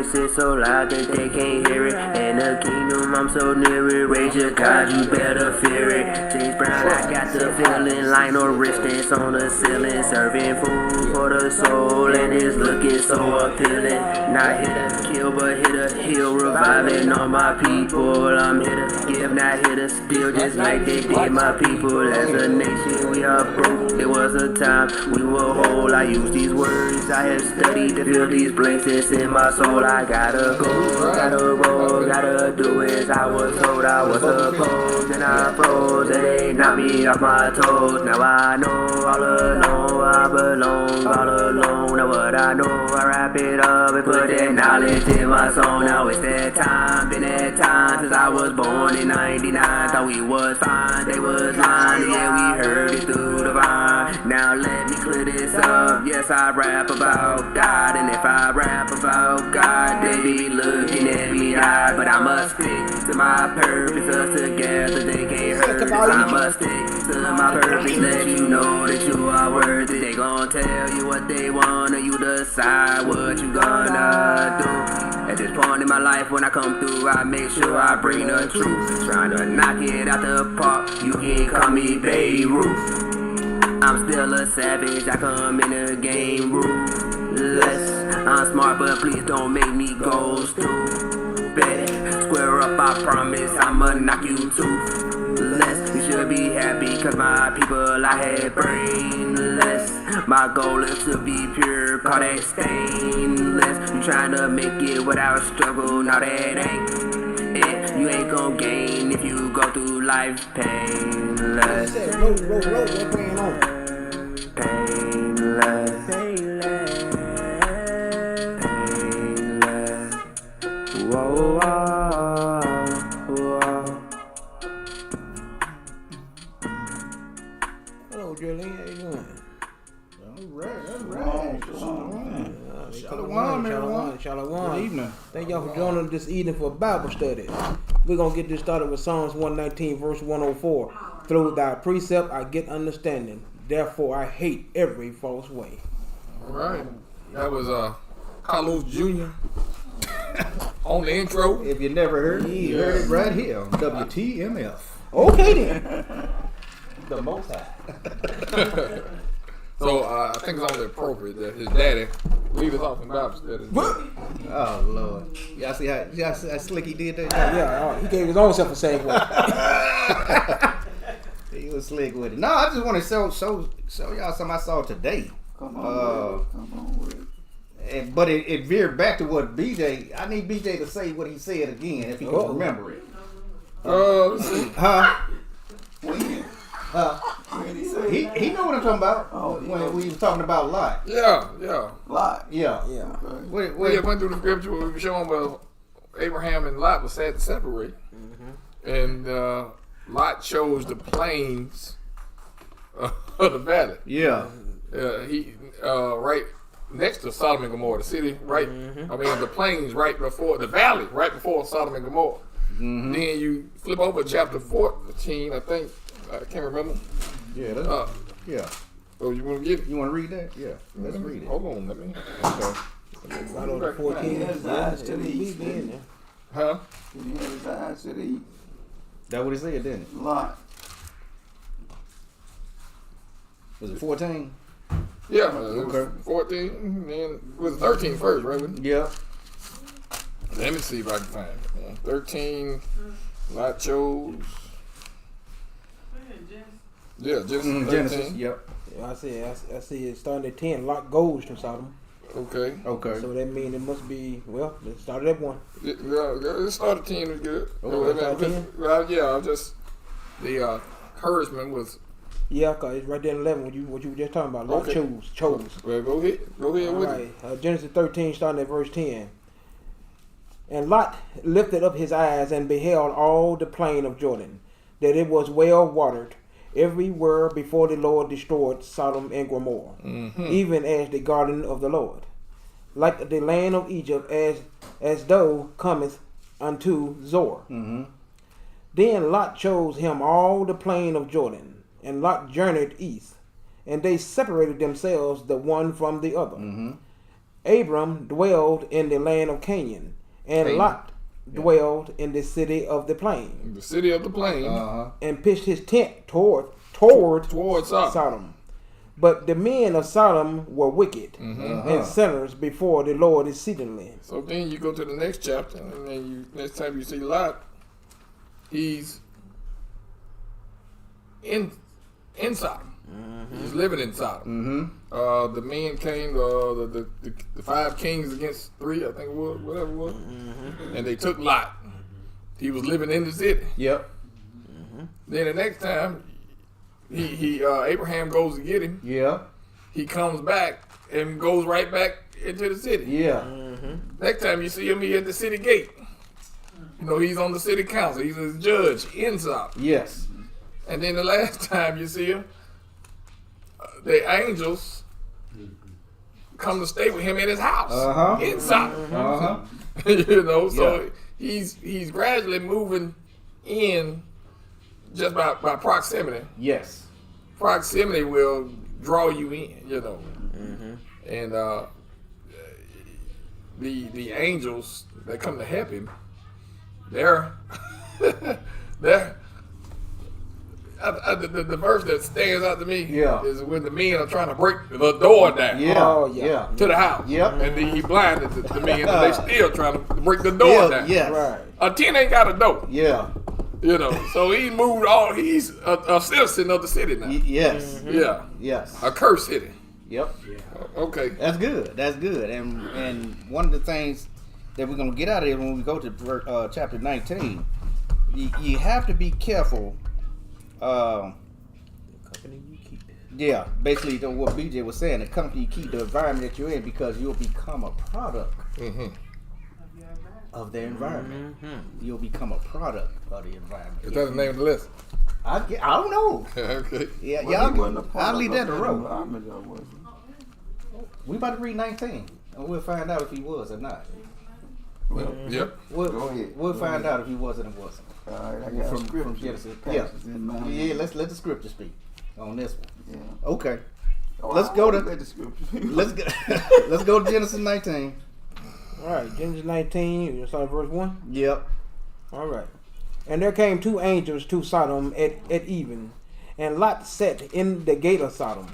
spirits is so loud that they can't hear it. In the kingdom, I'm so near it. Rage of God, you better fear it. James Brown, I got the feeling like no wristbands on the ceiling. Serving food for the soul, and it's looking so appealing. Not here to kill, but here to heal. Reviving all my people. I'm here to give, not here to steal. Just like they did my people. As a nation, we are broke. There was a time we were whole. I use these words I have studied to fill these blanks in my soul. I gotta go, gotta roll, gotta do as I was told I was supposed. And I froze, they knocked me off my toes. Now I know all alone I belong, all alone. Now what I know, I wrap it up and put that knowledge in my soul. Now it's that time, been that time since I was born in 99. Thought we was fine, they was lying, yeah we heard it through the vine. Now let me clear this up, yes I rap about God. And if I rap about God, they be looking at me odd. But I must stick to my purpose, us together they can't hurt us. I must stick to my purpose, let you know that you are worth it. They gon' tell you what they want, and you decide what you gonna do. At this point in my life, when I come through, I make sure I bring the truth. Trying to knock it out the park, you can call me Babe Ruth. I'm still a savage, I come in the game ruthless. I'm smart, but please don't make me go stupid. Square up, I promise, I'ma knock you toothless. You should be happy, cause my people I had brainless. My goal is to be pure, call that stainless. You tryna make it without struggle, now that ain't it. You ain't gon' gain if you go through life painless. Painless. Whoa, whoa, whoa. Hello, Jolene. How you doing? Shalom, everyone. Shalom. Good evening. Thank y'all for joining us this evening for Bible study. We're going to get this started with Psalms 119, verse 104. Through thy precept I get understanding. Therefore I hate every false way. All right. That was Carlos Jr. on the intro. If you never heard it, you heard it right here on WTMF. Okay then. The Most High. So I think it's only appropriate that his daddy lead us off in Bible study. Oh, Lord. Y'all see how slick he did that? Yeah, he gave his own self a safe one. He was slick with it. No, I just want to show y'all something I saw today. Come on with it. But it veered back to what BJ. I need BJ to say what he said again if he can remember it. Let's see. He know what I'm talking about. When we was talking about Lot. Yeah. Lot. Yeah. Okay. We went through the scripture where we were showing where Abraham and Lot were sad to separate. Mm-hmm. And Lot chose the plains of the valley. Yeah. He right next to Sodom and Gomorrah, the city, right? Mm-hmm. I mean, the plains right before, the valley right before Sodom and Gomorrah. Mm-hmm. Then you flip over chapter 14, I think. I can't remember. Yeah. Yeah. Oh, you want to get it? You want to read that? Yeah. Let's read it. Hold on, let me. Okay. Right on the 14. His eyes to the east. Huh? He had his eyes to the east. That what he said, didn't it? Lot. Was it 14? Yeah, it was 14, then it was 13 first, right? Yeah. Let me see if I can find it. 13, Lot chose. Yeah, Genesis 13. Genesis, yep. I see it starting at 10. Lot goes to Sodom. Okay. So that means it must be, well, it started at 1. Yeah, it started 10 is good. Okay, started 10? Well, yeah, just the herdsman was. Yeah, because it's right there in 11, what you were just talking about. Lot chose. Well, go ahead All with right. it. Genesis 13, starting at verse 10. And Lot lifted up his eyes and beheld all the plain of Jordan, that it was well watered, everywhere before the Lord destroyed Sodom and Gomorrah, even as the garden of the Lord, like the land of Egypt, as though cometh unto Zoar. Then Lot chose him all the plain of Jordan, and Lot journeyed east, and they separated themselves the one from the other. Abram dwelled in the land of Canaan, and Canaan. Lot dwelled in the city of the plain, The city of the plain and pitched his tent toward towards Sodom. Sodom. But the men of Sodom were wicked and sinners before the Lord exceedingly. So then you go to the next chapter, and then next time you see Lot, he's in Sodom. He's living in Sodom. The men came, the 5 kings against 3, I think it was, whatever it was, and they took Lot. He was living in the city. Yep. Then the next time, Abraham goes to get him. Yeah. He comes back and goes right back into the city. Yeah. Next time you see him, he at the city gate. You know, he's on the city council. He's a judge in Sodom. Yes. And then the last time you see him, the angels come to stay with him in his house in Sodom. You know, so he's gradually moving in just by proximity. Yes. Proximity will draw you in, you know. And the angels that come to help him, they're the verse that stands out to me is when the men are trying to break the door down to the house. Yep. And then he blinded the men, and they still trying to break the door down. Yes. Right. A tent ain't got a door. Yeah. You know, so he moved he's a citizen of the city now. Yes. Yeah. Yes. A cursed city. Yep. Okay. That's good. That's good. And one of the things that we're gonna get out of it when we go to chapter 19, you have to be careful. Company you keep. Yeah, basically what BJ was saying, the company you keep, the environment that you're in, because you'll become a product of the environment. You'll become a product of the environment. Is that the name of the list? I don't know. Okay. Yeah, Well, he wasn't a y'all, part I'll of leave that to the roll. environment, though, was he? We about to read 19, and we'll find out if he was or not. Well, Yep. Go ahead. We'll Go find ahead. out if he was or wasn't. All right, I got From scripture Genesis. passages in mind. Yeah, let's let the scripture speak on this one. Yeah. Okay. Oh, Let's I go to- let the scripture. Let's go. Let's go to Genesis 19. All right, Genesis 19, you start verse 1. Yep. All right. And there came 2 angels to Sodom at even, and Lot sat in the gate of Sodom.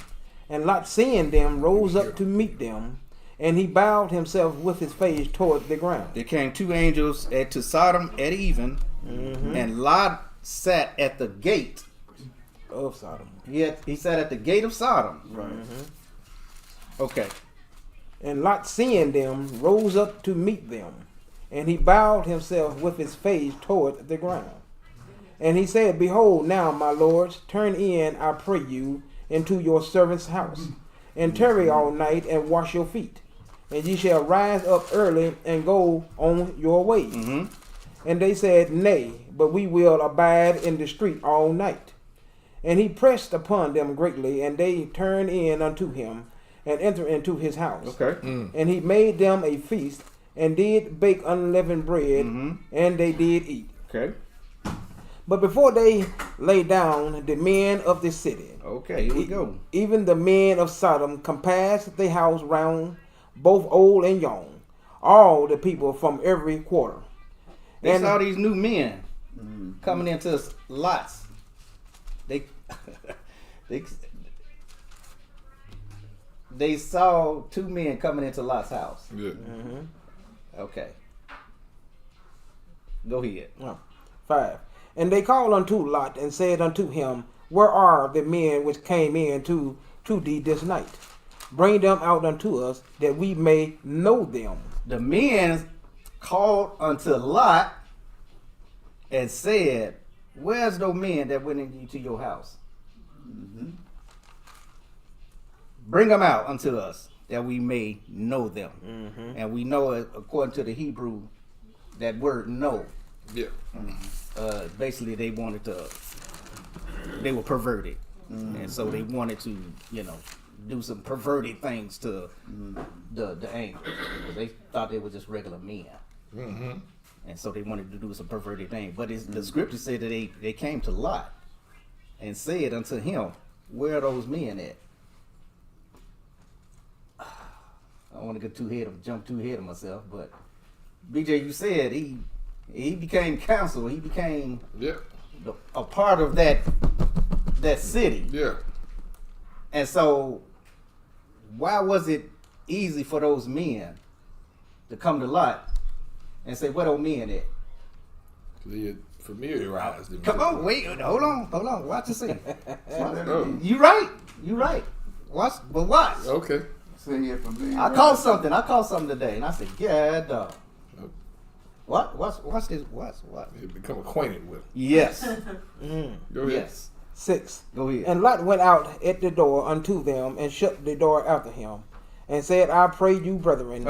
And Lot, seeing them, rose up to meet them, and he bowed himself with his face toward the ground. There came 2 angels to Sodom at even, and Lot sat at the gate. Of Sodom. He sat at the gate of Sodom. Right. Okay. And Lot, seeing them, rose up to meet them, and he bowed himself with his face toward the ground. And he said, Behold, now, my lords, turn in, I pray you, into your servant's house, and tarry all night, and wash your feet. And ye shall rise up early, and go on your way. And they said, Nay, but we will abide in the street all night. And he pressed upon them greatly, and they turned in unto him, and entered into his house. Okay. And he made them a feast, and did bake unleavened bread, and they did eat. Okay. But before they lay down, the men of the city, Okay. Here we go. even the men of Sodom, compassed the house round, both old and young, all the people from every quarter. They And saw these new men coming into Lot's. They saw 2 men coming into Lot's house. Yeah. Okay. Go ahead. 5. And they called unto Lot, and said unto him, Where are the men which came in to thee this night? Bring them out unto us, that we may know them. The men called unto Lot and said, Where's those men that went into your house? Bring them out unto us, that we may know them. And we know, according to the Hebrew, that word know. Yeah. Basically, they were perverted. And so they wanted to, do some perverted things to the angels. They thought they were just regular men. And so they wanted to do some perverted things. But the scripture said that they came to Lot and said unto him, Where are those men at? don't want to jump too ahead of myself, but BJ, you said he became council. He became Yeah. a part of that city. Yeah. And so, why was it easy for those men to come to Lot and say, "Where those men at?" He had familiarized him. Come on, wait, hold on, watch and see. Oh. You right. Watch. Okay. Say it from being I caught something today, and I said, "Yeah, dog." What? Watch this. What? He become acquainted with him. Yes. Go ahead. Yes. 6. Go ahead. And Lot went out at the door unto them, and shut the door after him, and said, I pray you, brethren,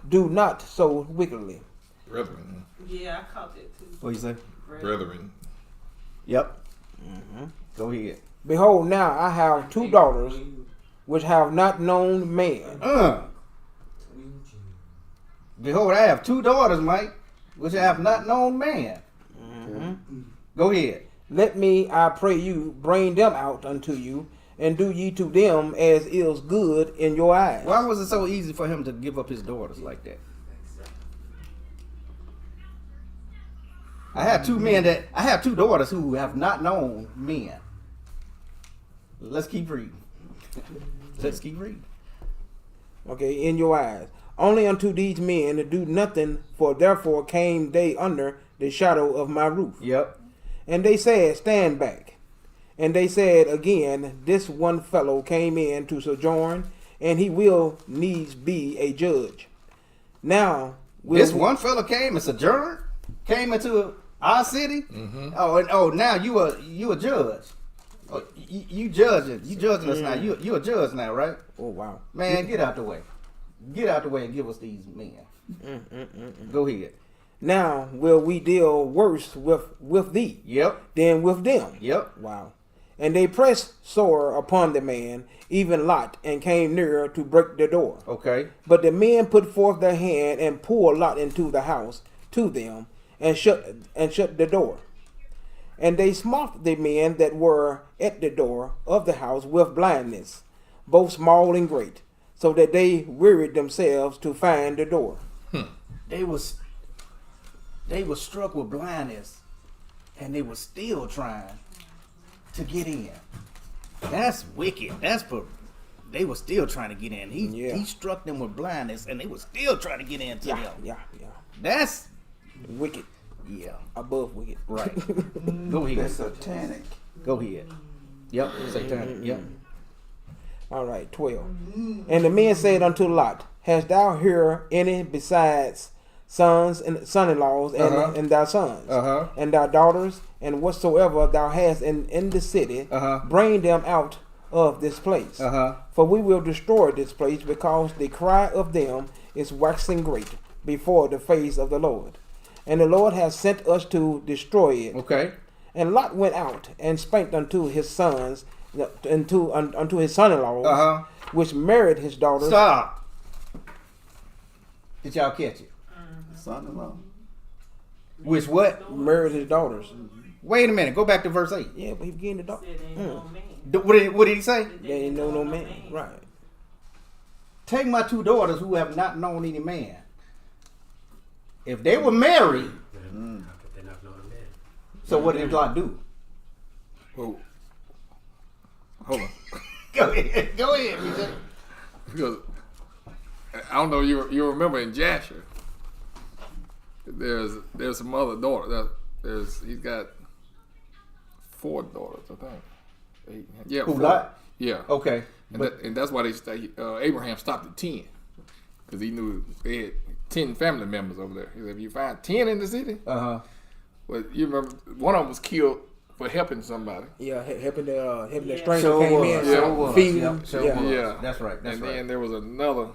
do not so wickedly. Brethren. Yeah, I caught that too. What you say? Brethren. Yep. Go ahead. Behold, now I have 2 daughters, which have not known man. Behold, I have 2 daughters, Mike, which I have not known man. Go ahead. Let me, I pray you, bring them out unto you, and do ye to them as is good in your eyes. Why was it so easy for him to give up his daughters like that? I have 2 daughters who have not known men. Let's keep reading. Okay, in your eyes. Only unto these men to do nothing, for therefore came they under the shadow of my roof. Yep. And they said, Stand back. And they said again, This one fellow came in to sojourn, and he will needs be a judge. Now, This one fella came and sojourned, came into our city. Oh, now you a judge. Oh, you judging us now. You a judge now, right? Oh, wow. Man, get out the way. Get out the way and give us these men. Go ahead. Now will we deal worse with thee Yep. than with them. Yep. Wow. And they pressed sore upon the man, even Lot, and came near to break the door. Okay. But the men put forth their hand and pulled Lot into the house to them, and shut the door. And they smote the men that were at the door of the house with blindness, both small and great, so that they wearied themselves to find the door. They was struck with blindness, and they were still trying to get in. That's wicked. They were still trying to get in. He struck them with blindness, and they were still trying to get into them. Yeah. That's Wicked. yeah. Above wicked. Right. Go ahead. That's satanic. Go ahead. Yep. Satanic. Yep. All right, 12. And the men said unto Lot, Hast thou here any besides sons and son-in-laws and thy sons and thy daughters, and whatsoever thou hast in the city, bring them out of this place. For we will destroy this place, because the cry of them is waxing great before the face of the Lord. And the Lord has sent us to destroy it. Okay. And Lot went out and spake unto his sons, unto his son-in-laws, which married his daughters. Stop. Did y'all catch it? Son-in-law. Which what? Married his daughters. Wait a minute. Go back to verse 8. Yeah, but he began to daughter. Said ain't no man. What did he say? They ain't know no man. Right. Take my 2 daughters who have not known any man. If they were married, so what did Lot do? Well, hold on. Go ahead, BJ. Because I don't know, you remember in Jasher, there's some other daughter. He's got 4 daughters, I think. Yeah, Who, 4. Lot? Yeah. Okay. And that's why Abraham stopped at 10, because he knew they had 10 family members over there. He said, if you find 10 in the city, well, you remember one of them was killed for helping somebody. Yeah, helping the Yeah. stranger Sure came was. in. Sure was. Feeding Yep, them. sure Yeah. was. Yeah. That's right. And then there was another.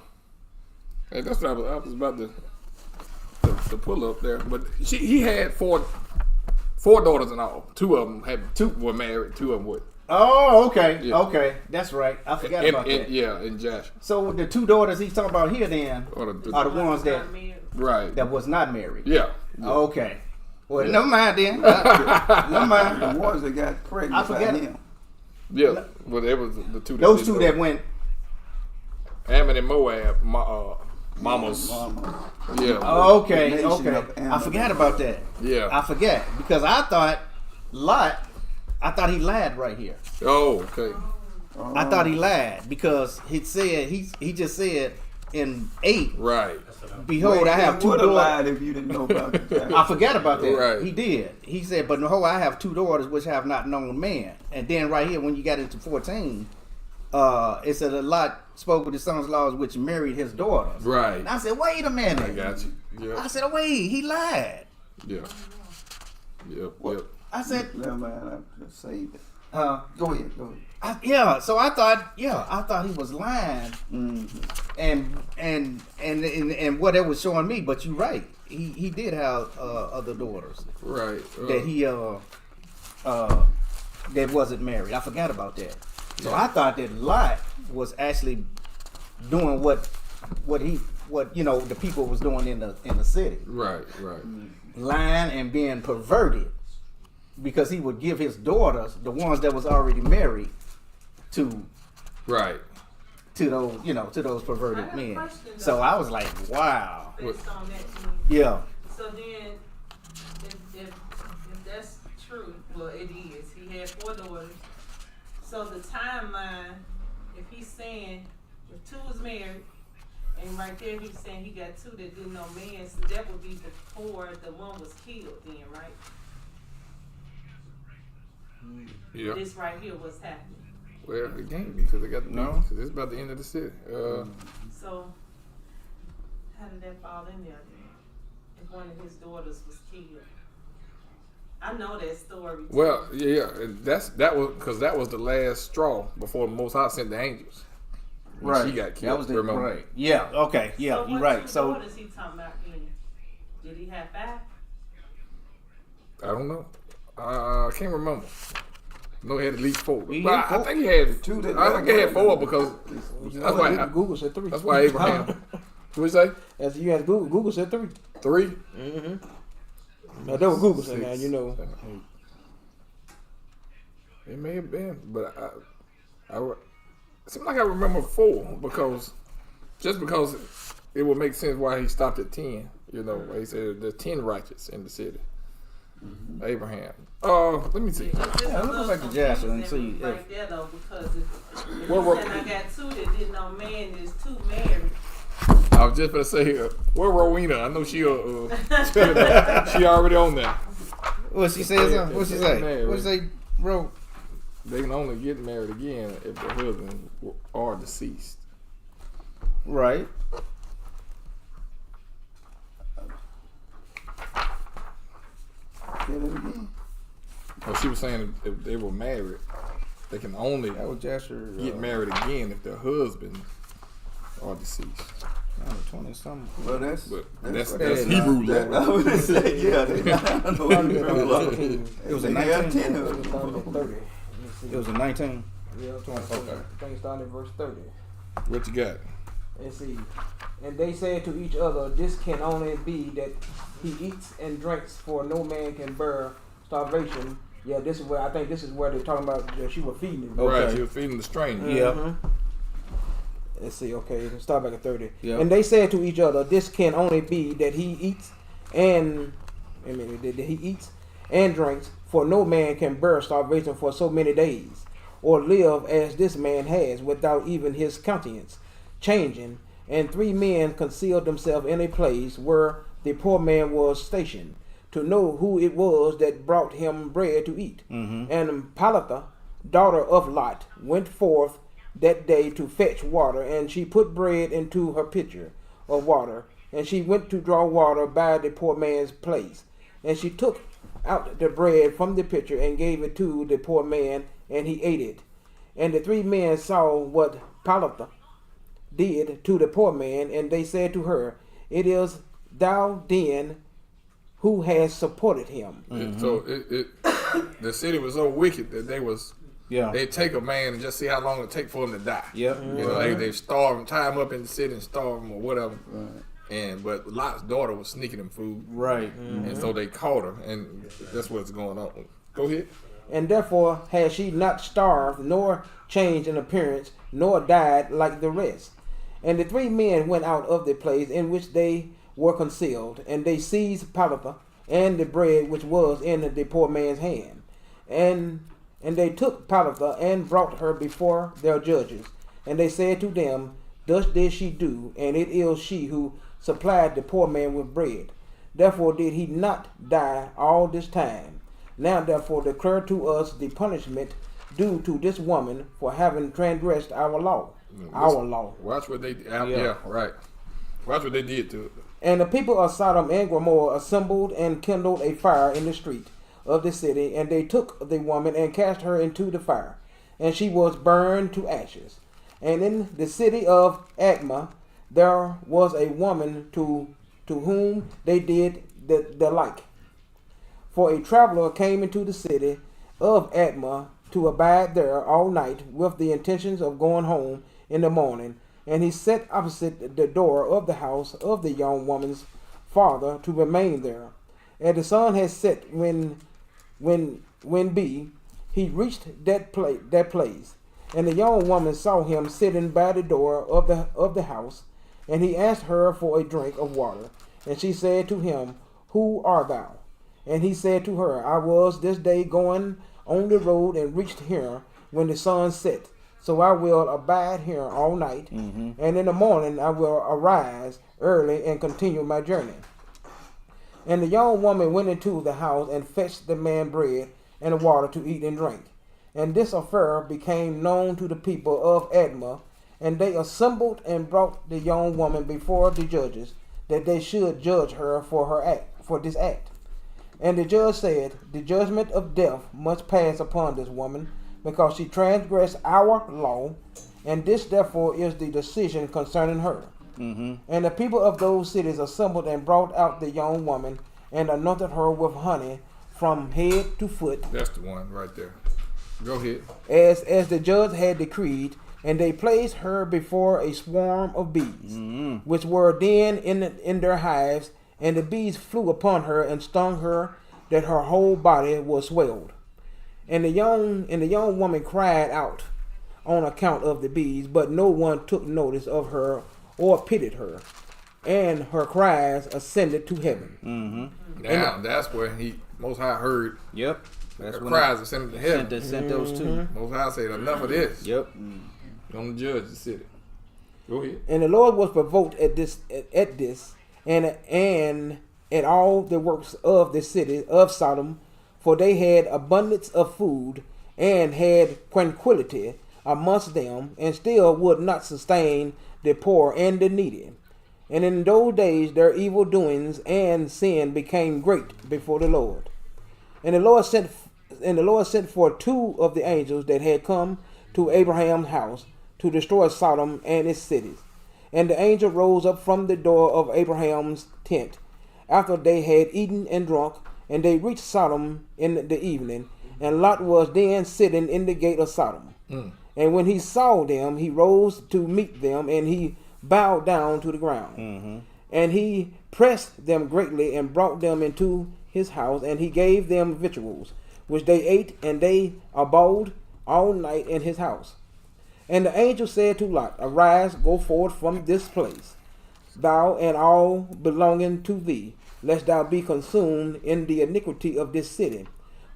And that's what I was about to pull up there. But he had 4 daughters in all. 2 of them were married. 2 of them would. Oh, okay. Yeah. Okay. That's right. I forgot about that. Yeah, in Josh. So the 2 daughters he's talking about here then Or the- are the ones that Not married. Right. was not married. Yeah. Okay. Well, never mind then. Never mind. The ones that got pregnant I forget. by him. Yeah. Well, there was the 2. Those 2 that went Ammon and Moab, mamas. Yeah. Oh, okay, Nation okay. of I Ammon. forgot about that. Yeah. I forget because I thought Lot. I thought he lied right here. Oh, okay. I thought he lied because he said he just said in 8. Right. Behold, I have 2 would have daughters. lied if you didn't know about it. I forgot about that. Right. He did. He said, but no, I have 2 daughters which have not known man. And then right here, when you got into 14, it said a Lot spoke with his sons-in-laws which married his daughters. Right. And I said, wait a minute. I got you. I Yeah. said, oh, wait, he lied. Yeah. Yep. I said, Never mind, I just saved it. uh, Go ahead. yeah. So I thought he was lying, Mm-hmm. and what it was showing me. But you're right. He did have other daughters Right. that he that wasn't married. I forgot about that. So I thought that Lot was actually doing what the people was doing in the city, Right. lying and being perverted, because he would give his daughters, the ones that was already married, to Right. those perverted I have a men. question, though. So I was like, wow, Based on that, yeah, so then, if that's true, well, it is. He had 4 daughters. So the timeline, if he's saying if 2 was married, and right there he's saying he got 2 that didn't know man, so that would be before the one was killed. Then, right? Yeah. This right here was happening. Well, it can't be because they got No. Cause it's about the end of the city. So how did that fall in there then? If one of his daughters was killed. I know that story. too. Well, yeah. And that was the last straw before the Most High sent the angels. When She got killed. That was the remember? right. Yeah, okay, yeah, So you're what right. 2 So daughters he talking about then? Did he have 5? I don't know. I can't remember. No, he had at least 4. He But had I 4. think he had 2 that I think he had 4 because that's why. Google said 3. That's why Abraham. What you say? As you asked Google, Google said 3. 3. Now that was Google said, 6, man, you know. 7, 8. It may have been, but it seems like I remember 4 because it would make sense why he stopped at 10. You know, he said there's 10 righteous in the city. Abraham. Let me see. Yeah, let's go back to Jasher and see if- Right there though, because if Well, you saying I got 2 that didn't know man, there's 2 married. I was just gonna say, where Rowena? I know she she already on there. what she says? What she say? Man, What she say, bro? They can only get married again if the husband are deceased. Right. Say that again. Well, she was saying if they were married, they can only That was Jasher. get married again if their husbands are deceased. 20 something. Well, that's But what that's that is. Hebrew That- law. I was gonna say, yeah. I don't know what Hebrew law. It was a They have 19. 10 of It started them. at 30. It was a 19. Yeah, 20. I think it started at verse 30. What you got? Let's see. And they said to each other, this can only be that he eats and drinks, for no man can bear starvation. Yeah, this is where I think this is where they're talking about she was feeding him. Okay. Right, she was feeding the stranger. Yeah. Mhm. Let's see. Okay, let's start back at 30. Yeah. And they said to each other, this can only be that he eats and that he eats and drinks, for no man can bear starvation for so many days, or live as this man has, without even his countenance changing. And 3 men concealed themselves in a place where the poor man was stationed, to know who it was that brought him bread to eat. And Palitha, daughter of Lot, went forth that day to fetch water, and she put bread into her pitcher of water, and she went to draw water by the poor man's place. And she took out the bread from the pitcher and gave it to the poor man, and he ate it. And the 3 men saw what Palitha did to the poor man, and they said to her, it is thou then who has supported him. So the city was so wicked that Yeah. they take a man and just see how long it take for him to die. Yep. You know, they starve him, tie him up in the city and starve him or whatever. Right. But Lot's daughter was sneaking him food, Right. and so they caught her, and that's what's going on. Go ahead. And therefore had she not starved, nor changed in appearance, nor died like the rest. And the 3 men went out of the place in which they were concealed, and they seized Talitha and the bread which was in the poor man's hand. And they took Talitha and brought her before their judges. And they said to them, Thus did she do, and it is she who supplied the poor man with bread. Therefore did he not die all this time. Now therefore declare to us the punishment due to this woman for having transgressed our law. Our law. Watch what they yeah, right. Watch what they did to it. And the people of Sodom and Gomorrah assembled and kindled a fire in the street of the city, and they took the woman and cast her into the fire, and she was burned to ashes. And in the city of Admah there was a woman to whom they did the like. For a traveler came into the city of Admah to abide there all night with the intentions of going home in the morning, and he sat opposite the door of the house of the young woman's father to remain there. And the sun had set when he reached that place, and the young woman saw him sitting by the door of the house, and he asked her for a drink of water. And she said to him, Who art thou? And he said to her, I was this day going on the road and reached here when the sun set. So I will abide here all night, and in the morning I will arise early and continue my journey. And the young woman went into the house and fetched the man bread and water to eat and drink. And this affair became known to the people of Admah, and they assembled and brought the young woman before the judges, that they should judge her for this act. And the judge said, The judgment of death must pass upon this woman, because she transgressed our law, and this therefore is the decision concerning her. And the people of those cities assembled and brought out the young woman, and anointed her with honey from head to foot. That's the one right there. Go ahead. As the judge had decreed, and they placed her before a swarm of bees, which were then in their hives, and the bees flew upon her and stung her, that her whole body was swelled. And the young woman cried out on account of the bees, but no one took notice of her or pitied her, and her cries ascended to heaven. Now that's where Most High heard. Yep. That's when cries ascended to heaven. Sent those two. Most High said, enough of this. Yep. On the judge the city. Go ahead. And the Lord was provoked at this, and at all the works of the city of Sodom, for they had abundance of food, and had tranquility amongst them, and still would not sustain the poor and the needy. And in those days their evil doings and sin became great before the Lord. And the Lord sent for 2 of the angels that had come to Abraham's house to destroy Sodom and its cities. And the angel rose up from the door of Abraham's tent after they had eaten and drunk, and they reached Sodom in the evening. And Lot was then sitting in the gate of Sodom. And when he saw them, he rose to meet them, and he bowed down to the ground. And he pressed them greatly and brought them into his house, and he gave them victuals, which they ate, and they abode all night in his house. And the angel said to Lot, Arise, go forth from this place, thou and all belonging to thee, lest thou be consumed in the iniquity of this city.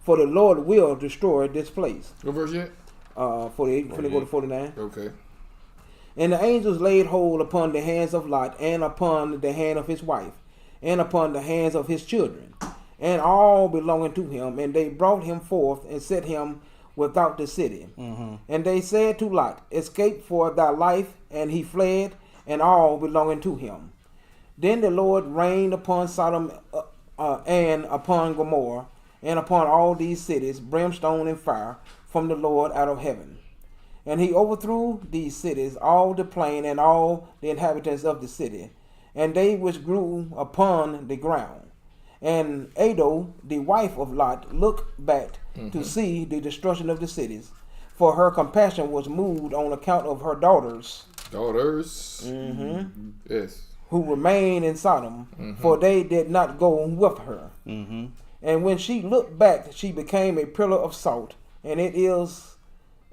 For the Lord will destroy this place. What verse yet? 48, finna go to 49. Okay. And the angels laid hold upon the hands of Lot, and upon the hand of his wife, and upon the hands of his children, and all belonging to him, and they brought him forth and set him without the city. And they said to Lot, Escape for thy life, and he fled, and all belonging to him. Then the Lord rained upon Sodom and upon Gomorrah, and upon all these cities brimstone and fire from the Lord out of heaven. And he overthrew these cities, all the plain, and all the inhabitants of the city, and they which grew upon the ground. And Ado, the wife of Lot, looked back to see the destruction of the cities, for her compassion was moved on account of her daughters. Yes. Who remained in Sodom, for they did not go with her. And when she looked back, she became a pillar of salt, and it is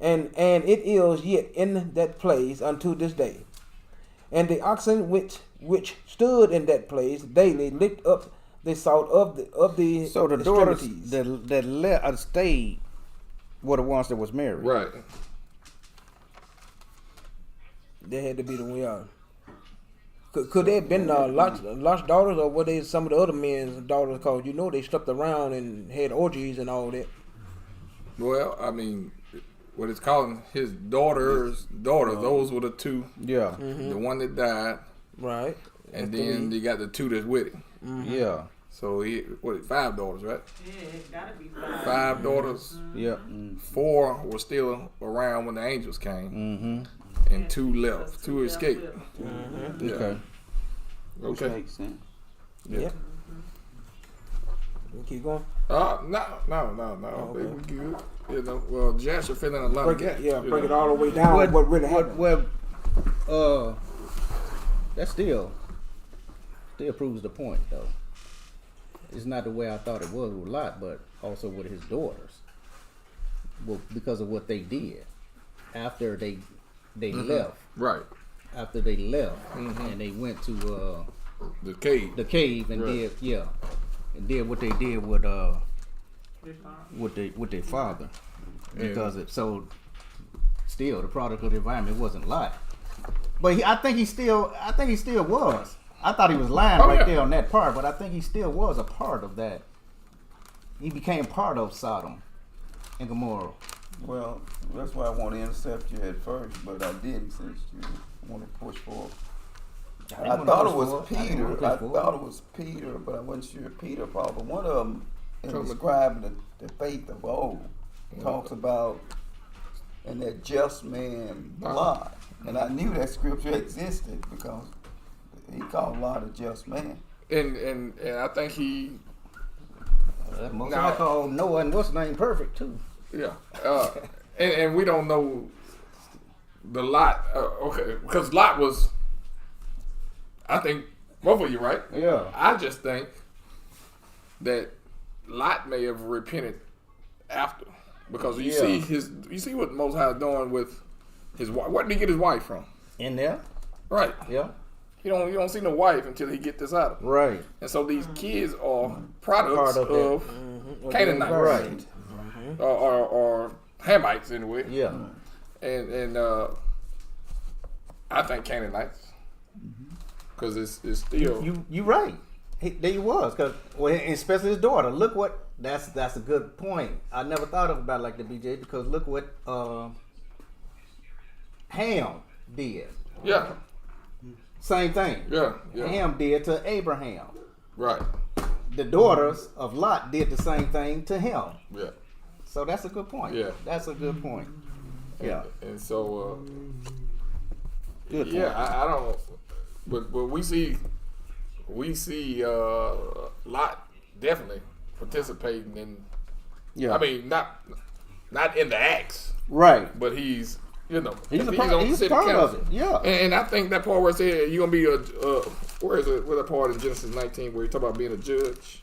yet in that place unto this day. And the oxen which stood in that place daily licked up the salt of the So the daughters extremities. that stayed were the ones that was married. Right. They had to be the way out. Could they have been Lot's daughters, or were they some of the other men's daughters? Cause you know they slept around and had orgies and all that. Well, I mean, what it's calling his daughter's daughter. Those were the two. Yeah. The one that died, Right. and then you got the two that's with him. Yeah. So he 5 daughters, right? Yeah, it gotta be 5. 5 daughters. Yeah. 4 were still around when the angels came, Mm-hmm. and 2 left. 2 escaped. Yeah. Okay. Which Okay. makes sense. Yeah. Yep. We keep going. No. Okay. We good. You know, well, Jasher filling a lot Break of it. gaps. Yeah. you Break it know. all the way down. What really happened? Well, that still proves the point, though. It's not the way I thought it was with Lot, but also with his daughters. Well, because of what they did after they left. Right. After they left, and they went to The cave. the cave and Right. did what they did with their father, because still the product of the environment wasn't Lot. But I think he still was. I thought he was lying right there on that part, but I think he still was a part of that. He became part of Sodom and Gomorrah. Well, that's why I want to intercept you at first, but I didn't since you want to push forward. I thought it was Peter. I thought it was Peter, but I wasn't sure Peter probably. But one of them, in describing the faith of old, talks about and that just man Lot. And I knew that scripture existed because he called Lot a just man. And I think he Most Now- I call Noah and what's his name perfect too. Yeah, and we don't know the Lot. Okay, because Lot was. I think both of you right. Yeah. I just think that Lot may have repented after, because you see what Most High is doing with his wife. Where did he get his wife from? In there. Right. Yeah. You don't see no wife until he get this out of him. Right. And so these kids are products Part of of Canaanites, Right. or Hamites anyway. Yeah. And I think Canaanites, because it's still You right. There he was, cause especially his daughter. Look what that's a good point. I never thought about it like that, BJ, because look what Ham did. yeah. Same thing. Yeah. Ham did to Abraham. Right. The daughters of Lot did the same thing to him. Yeah. So that's a good point. Yeah. That's a good point. Yeah. And so Good point. yeah, I don't. But we see Lot definitely participating in. Yeah. I mean, not in the acts, right. but he's He's on a the part, city of council. it. Yeah. And I think that part where it said you're gonna be where is it? Where that part in Genesis 19 where you talk about being a judge?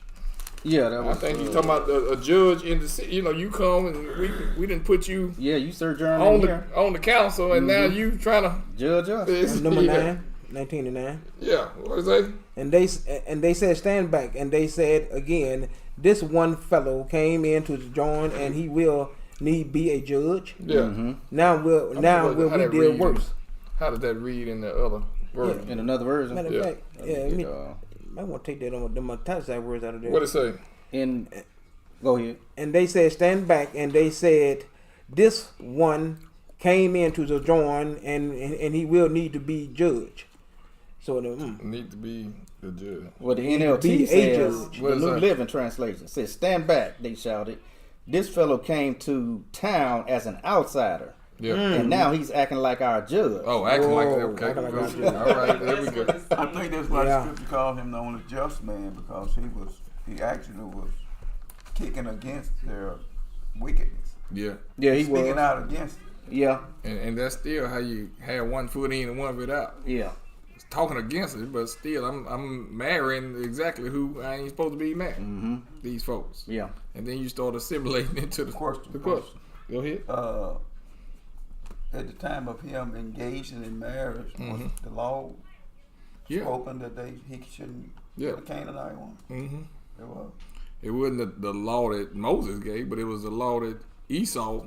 Yeah, that I was. think you talking about a judge in the city. You know, you come and we didn't put you Yeah, you sojourn on in the here. on the council, and now you trying to Judge us. Number yeah. 9, 19 and 9. Yeah, what is that? And they said, stand back. And they said again, this one fellow came in to join, and he will need be a judge. Yeah. Mm-hmm. Now will how we that deal read? worse? How did that read in the other version? In another version. Matter of Yeah. fact, Let me me, get, I want to take that on them italicized words out of there. What it say? in go ahead. And they said, stand back. And they said, this one came in to join, and he will need to be judge. So Need to be the judge. Well, the Be NLT a says, judge. What the is New that? Living Translation says, stand back, they shouted. This fellow came to town as an outsider, Yeah. and now he's acting like our judge. Oh, acting like Whoa, that. Okay. acting like All I should. right, there we That's go. what it's I think that's why Yeah. the scripture called him the only just man, because he actually was kicking against their wickedness. Yeah. Yeah, he Speaking was. out against it. Yeah, And that's still how you have one foot in and one foot out. yeah, It's talking against it, but still, I'm marrying exactly who I ain't supposed to be marrying. These folks. yeah. And then you start assimilating into the Question. The question. Go ahead. at the time of him engaging in marriage, was the law Yeah. spoken that he shouldn't get a Canaanite woman? Mm-hmm. It was. It wasn't the law that Moses gave, but it was the law that Esau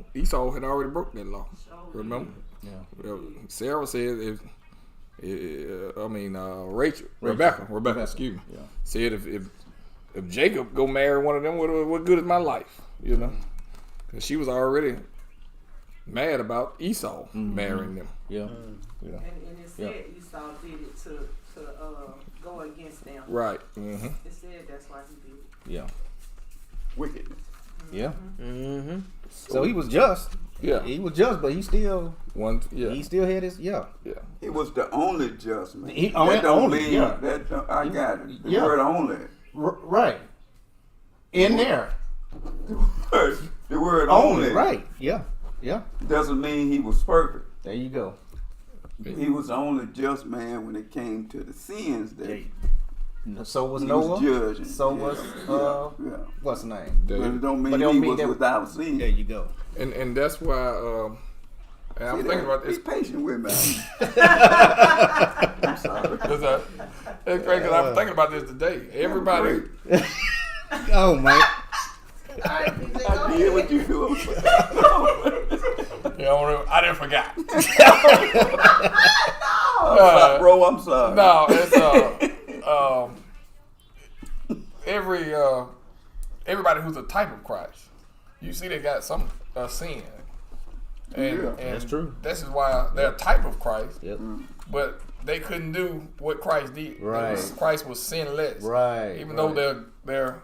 had already broke that law. Remember? Yeah. Sarah said Rebecca, excuse me, said if Jacob go marry one of them, what good is my life? You know, because she was already mad about Esau marrying them. Yeah. You know, And it said Esau did it to go against them. right? Mm-hmm. It said that's why he did it. Yeah. Wickedness. Yeah. Mm-hmm. So he was just. Yeah. He was just, but he still had his He was the only just man. He that only- don't mean yeah. I got it. The Yeah. word only. right. In there. The word only. Right. Yeah. Yeah. Doesn't mean he was perfect. There you go. He was the only just man when it came to the sins that So was he Noah. was judging. So was yeah. what's the name? But it don't mean But it don't he mean was that- without sin. There you go. And that's why. And I'm thinking about this. Be patient with me. I'm sorry. It's great because I'm thinking about this today. Everybody. Oh man. I did what you do. I didn't forget. Bro, I'm sorry. No, it's everybody who's a type of Christ. You see, they got some sin, and That's true. This is why they're a type of Christ. Yep. But they couldn't do what Christ did. Right. Christ was sinless. Right. Even though they're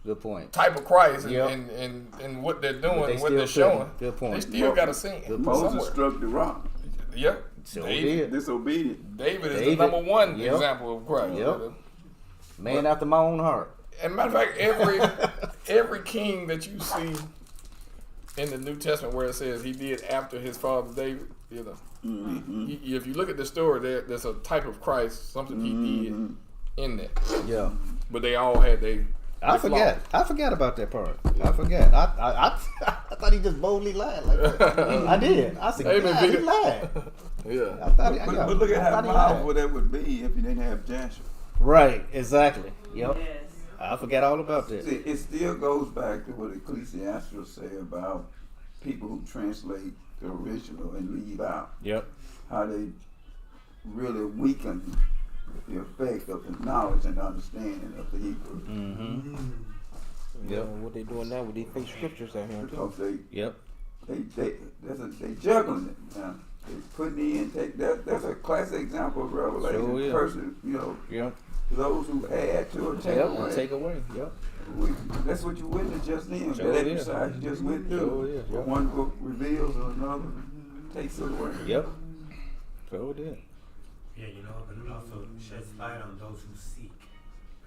Good point. type of Christ Yep. and what they're But doing, they what still they're showing, Good point. they still got to sin. Moses somewhere. struck the rock. Yep. So David, did. Disobedient. David is David. the number one Yep. example of Christ. Yep. Man after my own heart. And matter of fact, every king that you see in the New Testament where it says he did after his father David, you know, if you look at the story, there's a type of Christ, something he did in that. Yeah. But they all had I forgot. I forgot about that part. I forgot. I thought he just boldly lied like that. I did. I said, Amen, God, he Peter. lied. Yeah. I thought he, But look at I how thought he lied. powerful that would be if you didn't have Joshua. Right. Exactly. Yep. Yes. I forgot all about that. See, it still goes back to what Ecclesiastes say about people who translate the original and leave out. Yep. How they really weaken the effect of the knowledge and understanding of the Hebrew. Mm-hmm. You Yep. know what they doing now with these fake scriptures out here too. Because Yep. they juggling it now. They putting in that's a classic example of revelation. Sure is. Person, Yep. those who add to or take Yep. away. Take away. Yep. That's what you witnessed just then. Sure that is. exercise you just went through. Sure is, What yep. one book reveals and another takes it away. Yep. So did. Yeah, but it also sheds light on those who seek.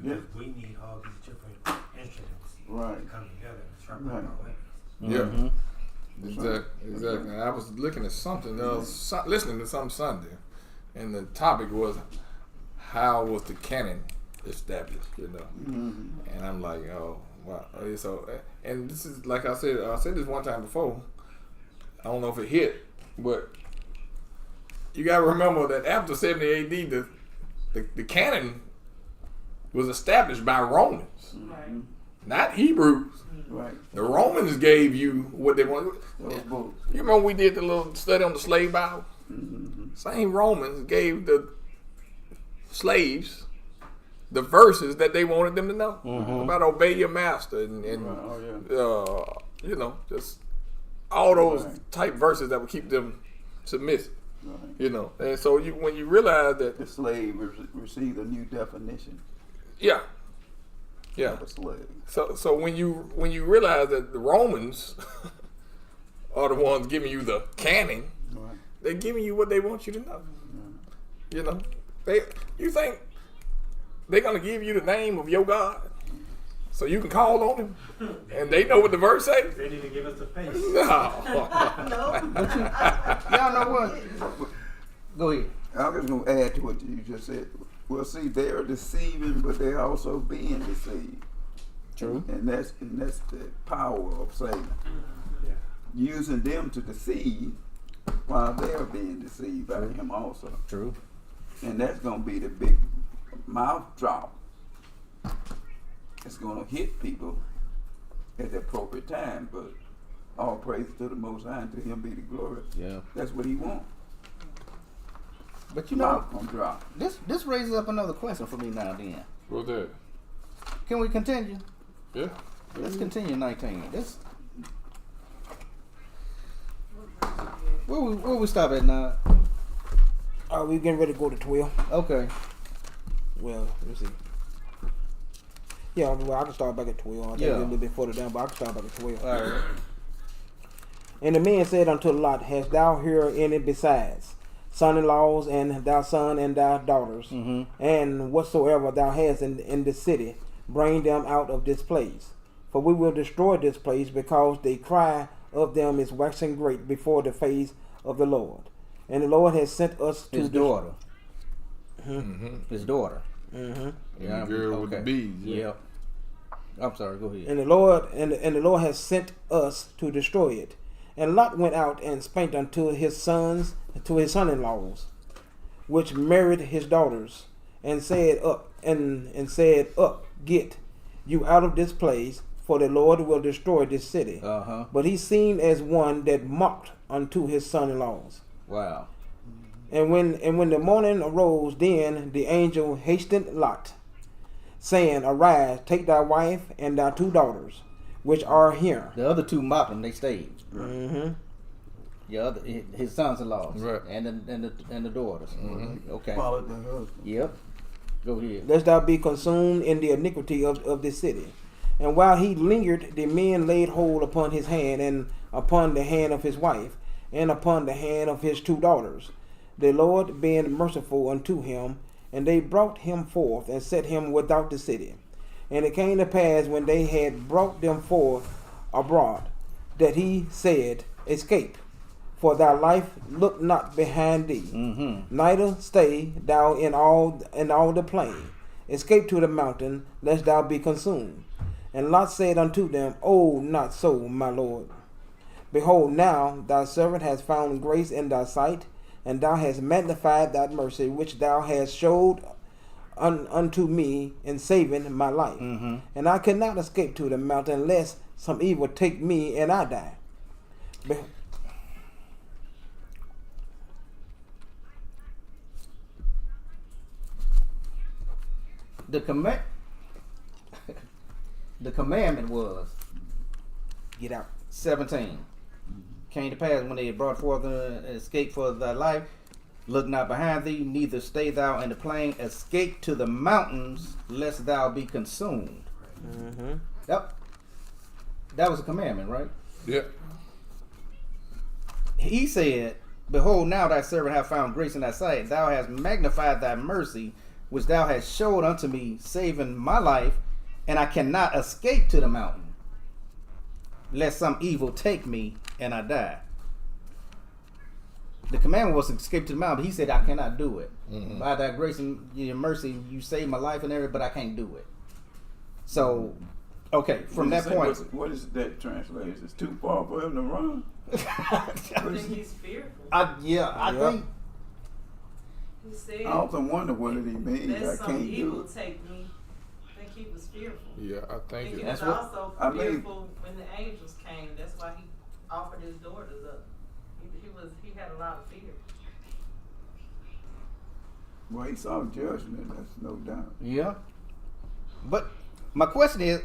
Because we need all these different instruments Right. to come together and sharpen Right. our weapons. Yeah. Exactly. And I was looking at something else, listening to something Sunday, and the topic was how was the canon established, And I'm like, oh wow. So, and this is like I said this one time before. I don't know if it hit, but you gotta remember that after 70 AD, the canon was established by Romans, Right. not Hebrews. Right. The Romans gave you what they wanted. Those books. You remember we did the little study on the slave Bible? Same Romans gave the slaves the verses that they wanted them to know about obey your master and just all those type verses that would keep them submissive. Right. And so when you realize that, The slave received a new definition yeah. of a slave. So when you realize that the Romans are the ones giving you the canon, Right. they're giving you what they want you to know. You think they're gonna give you the name of your God so you can call on him, and they know what the verse say? They need to give us a face. No. Y'all know what? Go ahead. I'm just going to add to what you just said. Well, see, they're deceiving, but they're also being deceived. True. And that's the power of Satan. Yeah. Using them to deceive while they're being deceived by him also. True. And that's going to be the big mouth drop. It's going to hit people at the appropriate time, but all praise to the Most High, and to him be the glory. Yeah. That's what he wants. But you know, Mouth gonna drop. this raises up another question for me now. Then, What's that? can we continue? Yeah. Let's continue 19. This. Where we stop at now? Are we getting ready to go to 12? Okay. Well, let me see. Yeah, well, I can start back at 12. I think Yeah. a little bit further down, but I can start back at 12. All right. And the man said unto Lot, Hast thou here any besides son-in-laws, and thy son and thy daughters, and whatsoever thou hast in the city, bring them out of this place. For we will destroy this place, because the cry of them is waxing great before the face of the Lord. And the Lord has sent us to His daughter. His daughter. Mm-hmm. Yeah. The girl with the bees. Yep. I'm sorry. Go ahead. And the Lord has sent us to destroy it. And Lot went out and spake unto his sons, to his son-in-laws, which married his daughters, and said, Up, get you out of this place, for the Lord will destroy this city. But he seemed as one that mocked unto his son-in-laws. Wow. And when the morning arose, then the angel hastened Lot, saying, Arise, take thy wife and thy 2 daughters, which are here. The other 2 mocked him. They stayed. Mm-hmm. His sons-in-laws, Right. and the daughters. Okay. Followed the husband. Yep. Go ahead. Lest thou be consumed in the iniquity of this city. And while he lingered, the men laid hold upon his hand, and upon the hand of his wife, and upon the hand of his 2 daughters, the Lord being merciful unto him, and they brought him forth, and set him without the city. And it came to pass, when they had brought them forth abroad, that he said, Escape, for thy life look not behind thee, neither stay thou in all the plain. Escape to the mountain, lest thou be consumed. And Lot said unto them, Oh, not so, my Lord. Behold, now thy servant has found grace in thy sight, and thou hast magnified thy mercy, which thou hast showed unto me in saving my life. And I cannot escape to the mountain, lest some evil take me and I die. The commandment was Get out. 17. Came to pass when they had brought forth an escape for thy life, look not behind thee, neither stay thou in the plain. Escape to the mountains, lest thou be consumed. Yep. That was a commandment, right? Yep. He said, Behold, now thy servant hath found grace in thy sight. Thou hast magnified thy mercy, which thou hast showed unto me, saving my life, and I cannot escape to the mountain, lest some evil take me and I die. The commandment was to escape to the mountain, but he said, I cannot do it. By thy grace and your mercy, you saved my life and everything, but I can't do it. So, okay, from that point. What is that translated? It's too far for him to run. I think he's fearful. I think He said, I often wonder what did he mean. let I some can't do evil it. take me. I think he was fearful. Yeah, I I think think he it. was That's what- also I mean- fearful when the angels came. That's why he offered his daughters up. He had a lot of fear. Well, he saw judgment, that's no doubt. Yeah. But my question is,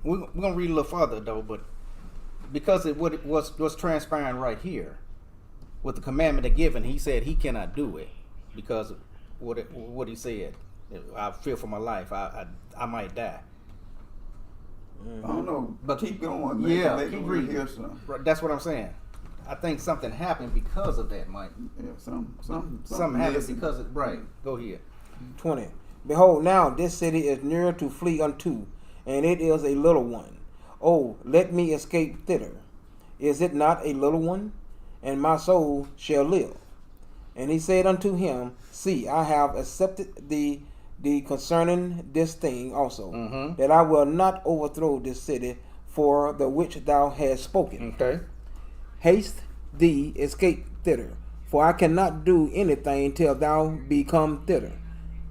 we're going to read a little further though, but because what's transpiring right here, with the commandment they're given, he said he cannot do it because of what he said. I fear for my life. I might die. I don't know, But keep going. yeah, maybe keep we'll reading. hear some. Right, that's what I'm saying. I think something happened because of that, Mike. Yeah, something Something happened missing. because of right. Go ahead. 20. Behold, now this city is near to flee unto, and it is a little one. Oh, let me escape thither. Is it not a little one? And my soul shall live. And he said unto him, See, I have accepted the concerning this thing also, that I will not overthrow this city for the which thou hast spoken. Okay. Haste thee escape thither, for I cannot do anything till thou be come thither.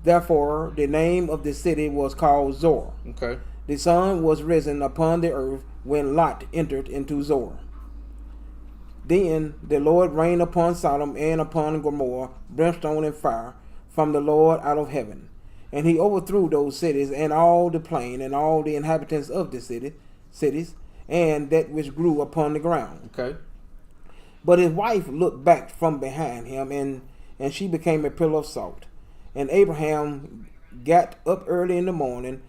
Therefore the name of the city was called Zoar. Okay. The sun was risen upon the earth when Lot entered into Zoar. Then the Lord rained upon Sodom and upon Gomorrah brimstone and fire from the Lord out of heaven. And he overthrew those cities and all the plain and all the inhabitants of the cities and that which grew upon the ground. Okay. But his wife looked back from behind him, and she became a pillar of salt. And Abraham got up early in the morning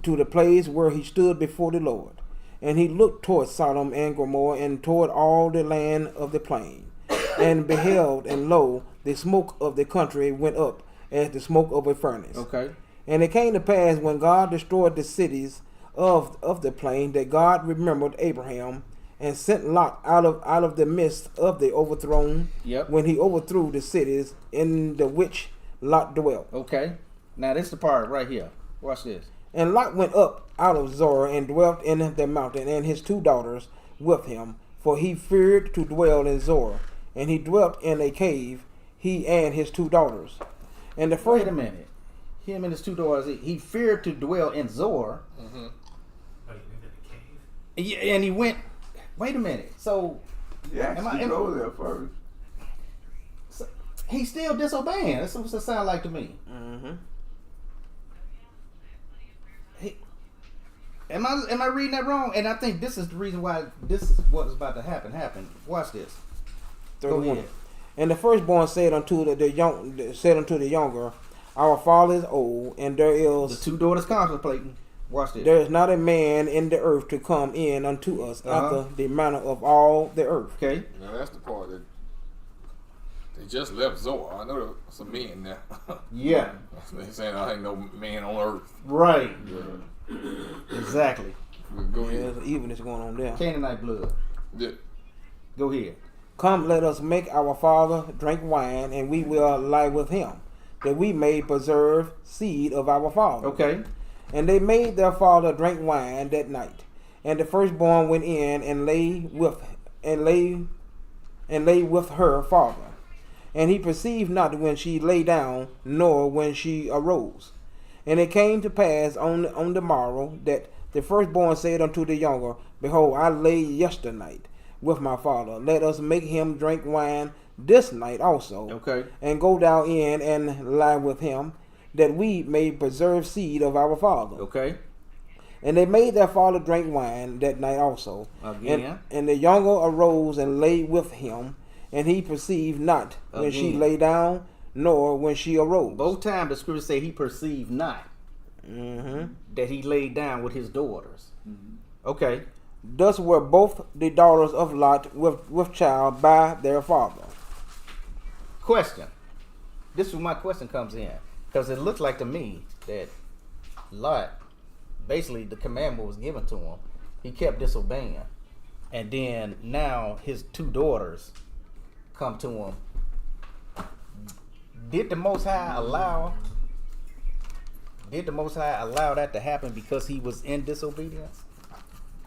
to the place where he stood before the Lord. And he looked toward Sodom and Gomorrah and toward all the land of the plain, and beheld, and lo, the smoke of the country went up as the smoke of a furnace. Okay. And it came to pass, when God destroyed the cities of the plain, that God remembered Abraham and sent Lot out of the midst of the overthrown, Yep. when he overthrew the cities in the which Lot dwelt. Okay. Now this is the part right here. Watch this. And Lot went up out of Zoar and dwelt in the mountain, and his 2 daughters with him, for he feared to dwell in Zoar. And he dwelt in a cave, he and his 2 daughters. And the first Wait a minute. Him and his 2 daughters, he feared to dwell in Zoar. Oh, you lived in a cave? Yeah, and he went. Wait a minute. So, He actually go there first. so he's still disobeying. That's what it sounds like to me. Mhm. Am I reading that wrong? And I think this is the reason why this is what is about to happen. Watch this. Go 31. ahead. And the firstborn said unto the younger, Our father is old, and there The is 2 daughters contemplating. Watch this. there is not a man in the earth to come in unto us after the manner of all the earth. Okay. Now that's the part that they just left Zoar. I know there's some men there. Yeah. They saying I ain't no man on earth. Right. Exactly. Go There's ahead. an evilness going on there. Canaanite blood. Yeah. Go ahead. Come, let us make our father drink wine, and we will lie with him, that we may preserve seed of our father. Okay. And they made their father drink wine that night. And the firstborn went in and lay with her father. And he perceived not when she lay down, nor when she arose. And it came to pass on the morrow that the firstborn said unto the younger, Behold, I lay yesternight with my father. Let us make him drink wine this night also. Okay. And go down in and lie with him, that we may preserve seed of our father. Okay. And they made their father drink wine that night also. Again. And the younger arose and lay with him, and he perceived not when she Again. lay down, nor when she arose. Both times the scripture say he perceived not Mm-hmm. that he laid down with his daughters. Okay. Thus were both the daughters of Lot with child by their father. Question. This is where my question comes in. Because it looks like to me that Lot, basically the commandment was given to him. He kept disobeying. And then now his 2 daughters come to him. Did the Most High allow that to happen because he was in disobedience?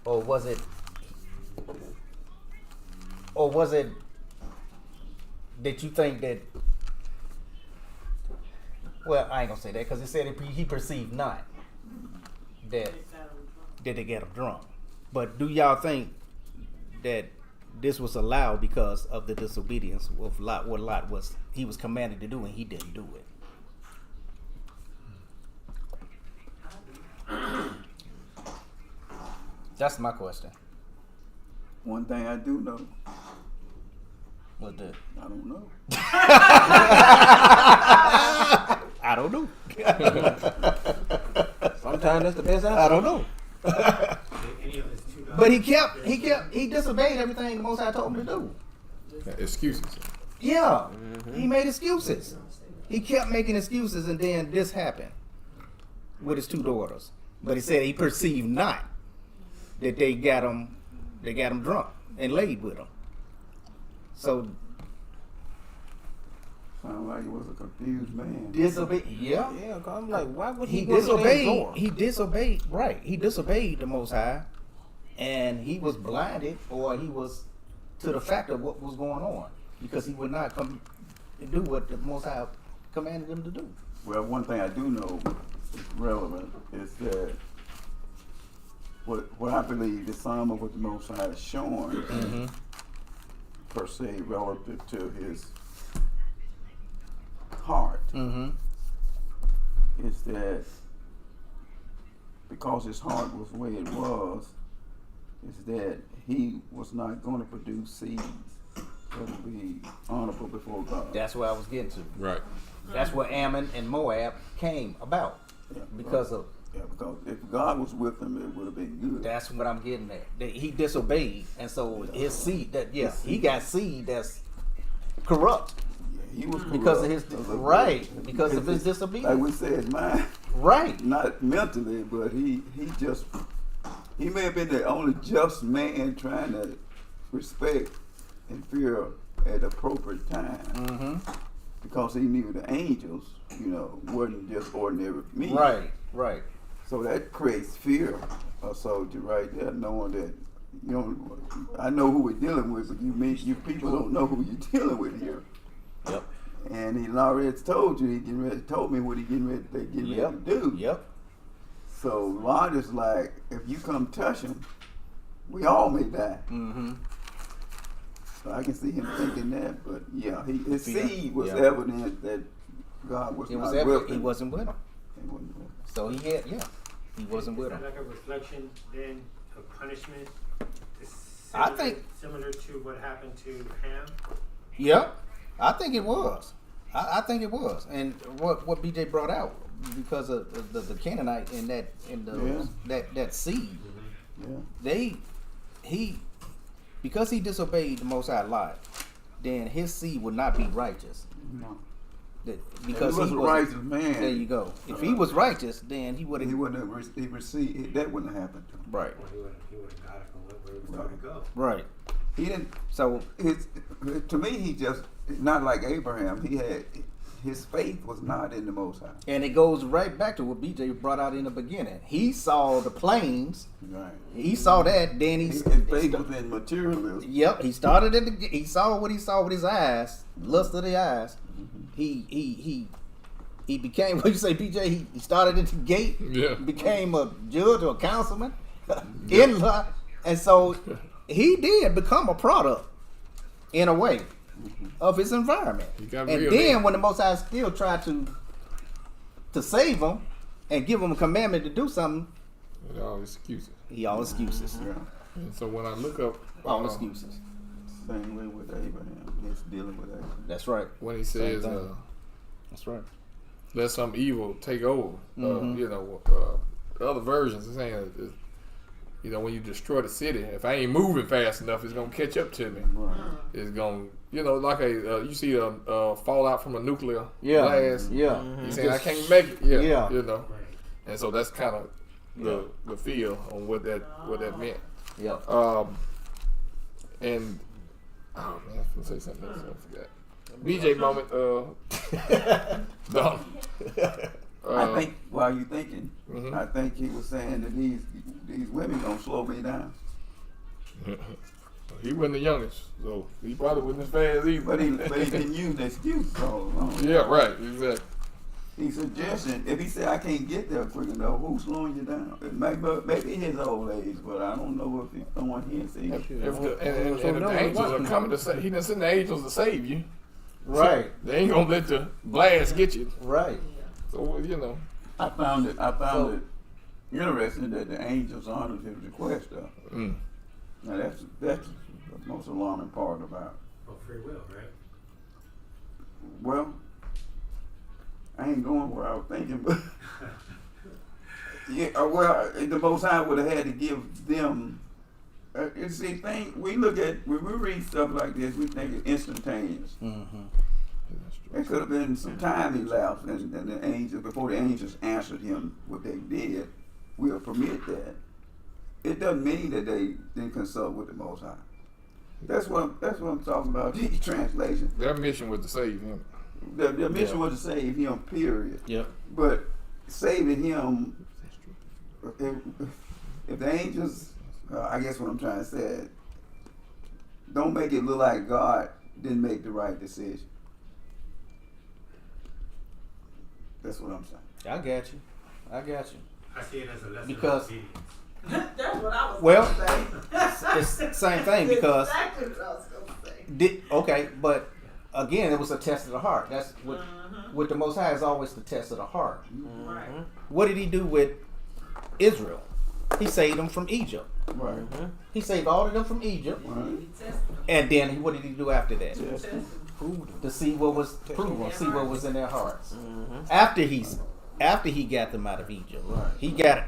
Or was it that you think that, well, I ain't gonna say that because it said he perceived not that they get him drunk. But do y'all think that this was allowed because of the disobedience of Lot, what Lot he was commanded to do and he didn't do it? That's my question. One thing I do know, What's that? I don't know. I don't know. Sometimes that's the best answer. I don't know. Any of his 2 daughters? But he disobeyed everything the Most High told him to do. Excuses. Yeah, he made excuses. He kept making excuses, and then this happened with his 2 daughters. But he said he perceived not that they got him drunk and laid with him. So Sound like he was a confused man. disobey. Yeah, Yeah, 'cause I'm like, why would he, he go to that disobeyed. door? He disobeyed. Right, he disobeyed the Most High, and he was blinded, or he was to the fact of what was going on, because he would not come and do what the Most High commanded him to do. Well, one thing I do know is relevant is that what I believe the Psalm of what the Most High is showing, per se, relative to his heart, is that because his heart was the way it was, is that he was not going to produce seeds that would be honorable before God. That's where I was getting to. Right. That's where Ammon and Moab came about, because of. Yeah, because if God was with him, it would have been good. That's what I'm getting at. That he disobeyed, and so his seed. He got seed that's corrupt Yeah, he was because of his corrupt. because of his Like disobedience. we said, mine, Right. not mentally, but he may have been the only just man trying to respect and fear at the appropriate time, because he knew the angels, wasn't just ordinary men. Right. So that creates fear, a soldier right there, knowing that I know who we're dealing with, but you people don't know who you're dealing with here. Yep. And he already told you, told me what he getting ready to do. Yep. So Lot is like, if you come touch him, we all may die. So I can see him thinking that, but yeah, his seed was evident that God was It not was with evident him. he wasn't with him. He wasn't with him. So he wasn't with Is him. that like a reflection then of punishment? I think- similar to what happened to Ham. Yep. I think it was. I think it was. And what BJ brought out, because of the Canaanite and that seed, Yeah. because he disobeyed the Most High Lot, then his seed would not be righteous. No. Because he was a righteous man. There you go. If he was righteous, then he would have. He wouldn't have received that. Wouldn't have happened to him. Right. Well, he would have got it from where he was going to go. Right. He didn't. So To me, he just not like Abraham. His faith was not in the Most High. and it goes right back to what BJ brought out in the beginning. He saw the plains. Right. He saw that. Then His faith was in materialism. Yep, he started he saw what he saw with his eyes, lust of the eyes. He became, what you say, PJ? He started at the gate, became a judge or a councilman, and so he did become a product, in a way, of his environment. And then when the Most High still tried to save him and give him a commandment to do something, All excuses. he all excuses. Yeah. And so when I look up All excuses. Same way with Abraham. He's dealing with Abraham. That's right. when he says, Same thing. That's right. let some evil take over, other versions are saying, when you destroy the city, if I ain't moving fast enough, it's gonna catch up to me. Right. It's gonna, like you see a fallout from a nuclear blast. Yeah. You saying I can't make it? Yeah. Yeah. And so that's kind of the feel on what that meant. Yeah. And oh man, I was gonna say something else. I forgot. BJ moment. Done. I think while you thinking, Mhm. I think he was saying that these women gonna slow me down. He wasn't the youngest, so he probably wasn't as fast either. But he didn't use the excuse all along. Yeah, right. Exactly. He suggested if he said I can't get there quick enough, who's slowing you down? Maybe his old age, but I don't know if he's throwing his age. If the angels are coming to save, he didn't send the angels to save you. Right. They ain't gonna let the blast get you. Right. So I found it interesting that the angels honored his request. Mm. Now that's the most alarming part about. Well, free will, right? Well, I ain't going where I was thinking, but yeah. Well, the Most High would have had to give them. You see, we look at when we read stuff like this, we think it's instantaneous. There could have been some time elapsed, and the angels, before the angels answered him what they did, we'll permit that. It doesn't mean that they didn't consult with the Most High. That's what I'm talking about. The translation. Their mission was to save him. The mission was to save him. Period. Yep. But saving him, if the angels, I guess what I'm trying to say, don't make it look like God didn't make the right decision. That's what I'm saying. I got you. I got you. I see it as a lesson Because- of obedience. That's what I was Well, gonna say. It's the same thing because Exactly what I was gonna say. okay, but again, it was a test of the heart. That's what with the Most High is always the test of the heart. Right. What did he do with Israel? He saved them from Egypt. Right. He saved all of them from Egypt, He tested them. and then what did he do after that? Tested them. To see what was proven, see what was in their hearts. After he got them out of Egypt, he got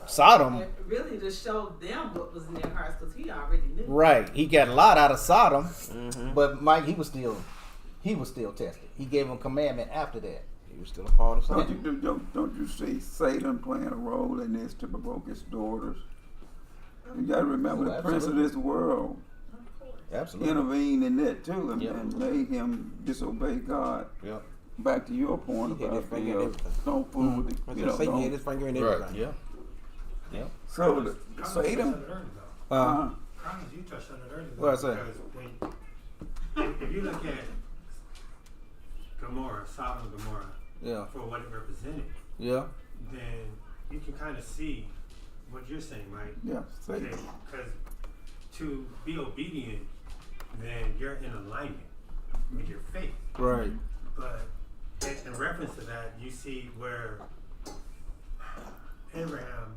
Sodom. And really to show them what was in their hearts, because he already knew. Right, he got a lot out of Sodom, but Mike, he was still tested. He gave them commandment after that. He was still a part of Don't something. don't you see Satan playing a role in this to provoke his daughters? You got to remember Oh, the prince of this world Absolutely. intervened in that too and, Yep. and made him disobey God. Yep. Back to your point He had about his finger in everything. don't fool with I the, said Satan had don't. his finger in Right. everything. Yeah. Yeah. So Carlos, you Satan, touched on it earlier, though. uh, Carlos, you touched on it earlier. though, What'd I say? Because if you look at Gomorrah, Sodom and Gomorrah, Yeah. for what it represented, Yeah. then you can kind of see what you're saying, right? yeah, Satan. Because to be obedient, then you're in alignment with your faith. Right. But in reference to that, you see where Abraham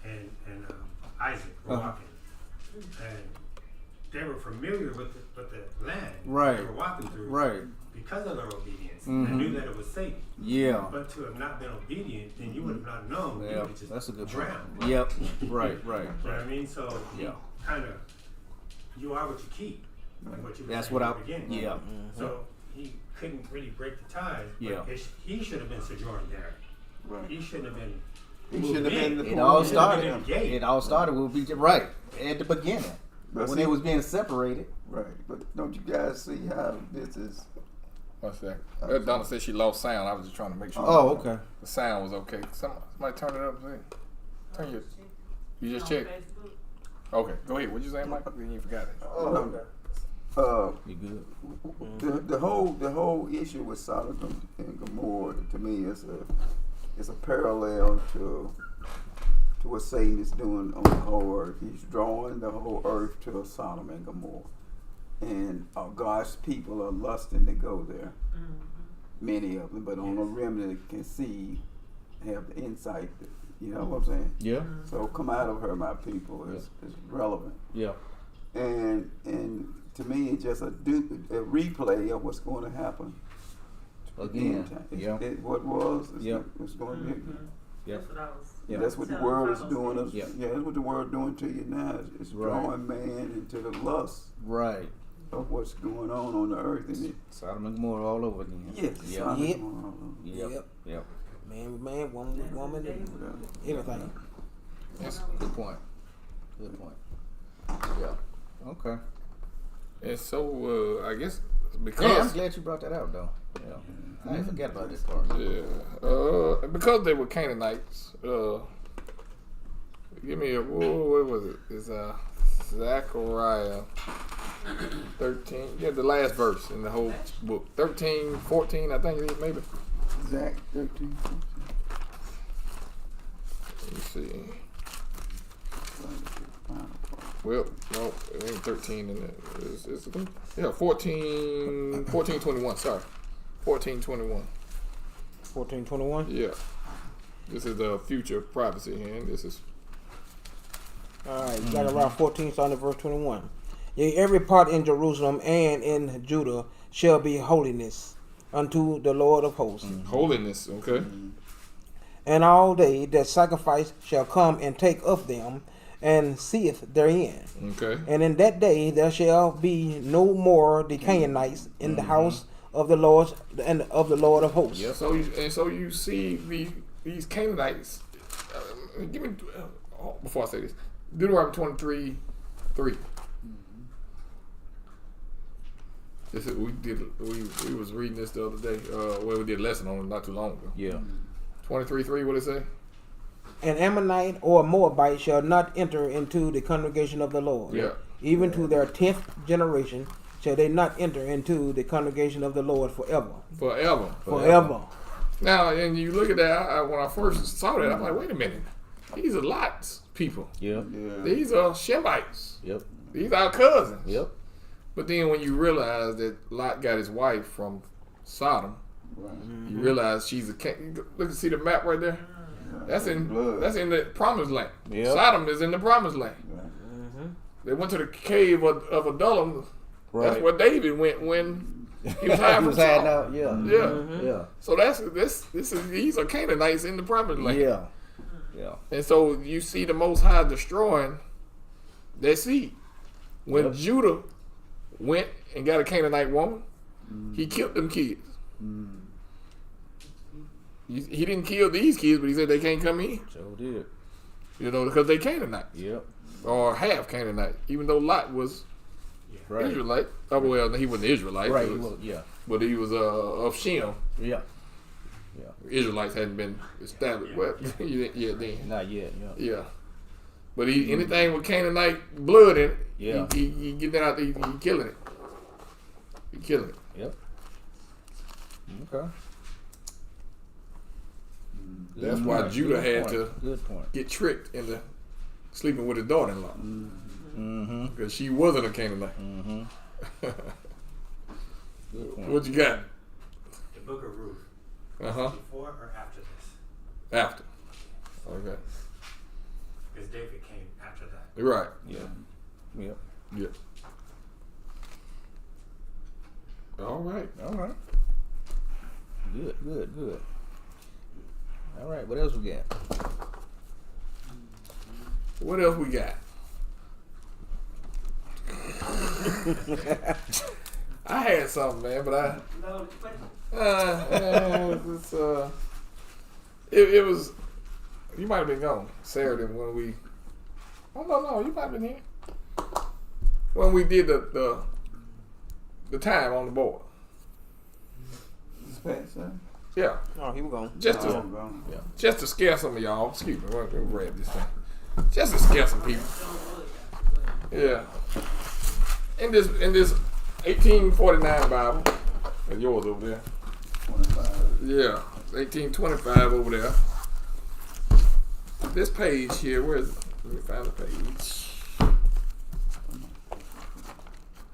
and Isaac were walking, and they were familiar with the land Right. they were walking through, Right. because of their obedience. Mhm. They knew that it was safe. Yeah. But to have not been obedient, then you would have not known. You Yeah. would have just That's a good point. drowned. Yep. Right. Right. You know what I mean? So Yeah. kind of, you are what you keep. Like what you were That's saying what at I. the beginning. Yeah. So he couldn't really break the ties. But Yeah. he should have been sojourned there. Right. He shouldn't have been. He should have been the It all It should've started. been the gate. It all started with be right at the beginning But when see- they was being separated. Right, but don't you guys see how this is? One sec. Donna said she lost sound. I was just trying to make sure Oh, okay. the sound was okay. Somebody turn it up. See. Turn your. You just On checked. Facebook. Okay, go ahead. What'd you say, Mike? You forgot it. You good? The whole issue with Sodom and Gomorrah to me is a parallel to what Satan is doing on the whole earth. He's drawing the whole earth to Sodom and Gomorrah, and God's people are lusting to go there. Many of them, but only a remnant can see, have the insight. You know what I'm saying? Yeah. So come out of her, my people, is relevant. Yeah. And to me, it's just a replay of what's going to happen Again. It's- Yeah. what was, it's, Yep. it's going to be. Yep. That's what I was. Yep. That's what the telling world is Carlos. doing. Yep. Yeah, that's what the world doing to you now. It's Right. drawing man into the lust Right. of what's going on the earth. And it, Sodom and Gomorrah all over again. yes, Yep. Sodom Yep. and Gomorrah. Yep. Yep. Yep. Man with man, woman with woman, everything. Yes. Good point. Good point. Yeah. Okay. And so I guess Yeah, I'm because glad you brought that out though. Yeah. I didn't forget about this part. because they were Canaanites. Give me a what was it? It's Zechariah 13. Yeah, the last verse in the whole book. 13, 14, I think it is maybe. Zach 13. Let me see. Well, no, it ain't 13 in it. It's 14, 21, sorry. 14:21. 14:21. Yeah. This is the future prophecy here, and this is All right, Zechariah 14, starting at verse 21. Yea, every part in Jerusalem and in Judah shall be holiness unto the Lord of hosts. holiness, okay? And all they that sacrifice shall come and take of them, and seeth therein. Okay. And in that day there shall be no more the Canaanites in the house of the Lord and of the Lord of hosts. Yeah, so you see these Canaanites. Give me before I say this, Deuteronomy 23:3. This is, we was reading this the other day. We did a lesson on it not too long ago. Yeah. 23:3. What it say? An Ammonite or Moabite shall not enter into the congregation of the Lord. Yeah. even to their 10th generation, shall they not enter into the congregation of the Lord forever. Forever. Forever. Now, and you look at that, when I first saw that, I'm like, wait a minute. These are Lot's people. Yep. Yeah. These are Shemites. Yep. These are our cousins. Yep. But then when you realize that Lot got his wife from Sodom, Right. you realize she's a look and see the map right there. That's in the promised land. Yep. Sodom is in the promised land. Right. They went to the cave of Adullam. Right. That's where David went when he was hiding He from was hiding Saul. out. Yeah. Yeah. Yeah. So these are Canaanites in the promised land. Yeah. Yeah. And so you see the Most High destroying that seed. When Yep. Judah went and got a Canaanite woman, he killed them kids. He didn't kill these kids, but he said they can't come in. So did. Because they Canaanite Yep. or half Canaanite. Even though Lot was Right. Israelite. Oh, well, he wasn't Israelite. Right. He was- Well, yeah. but he was of Shem. Yeah. Israelites hadn't been established. Well, yeah, then. Not yet. Yeah. Yeah. But anything with Canaanite blood in it, Yeah. he get that out there, he killing it. He killing it. Yep. Okay. That's Good why point. Judah Good had point. to Good point. get tricked into sleeping with his daughter-in-law. Mm-hmm. Because she wasn't a Canaanite. Mm-hmm. Good point. What you got? The Book of Ruth. Uh-huh. Before or after this? After. Okay. Because David came after that. You're right. Yeah. Yep. Yeah. All right. All right. Good. Good. Good. All right. What else we got? What else we got? I had something, man, but it was. You might have been gone Saturday when we. Oh no, you might have been here when we did the time on the board. Spencer. Yeah, Oh, he was gone. just Oh, to gone. just to scare some of y'all. Excuse me, let me grab this thing. Just to scare some people. Yeah. In this 1849 Bible, and yours over there. 25. Yeah, 1825 over there. This page here, where is it? Let me find the page.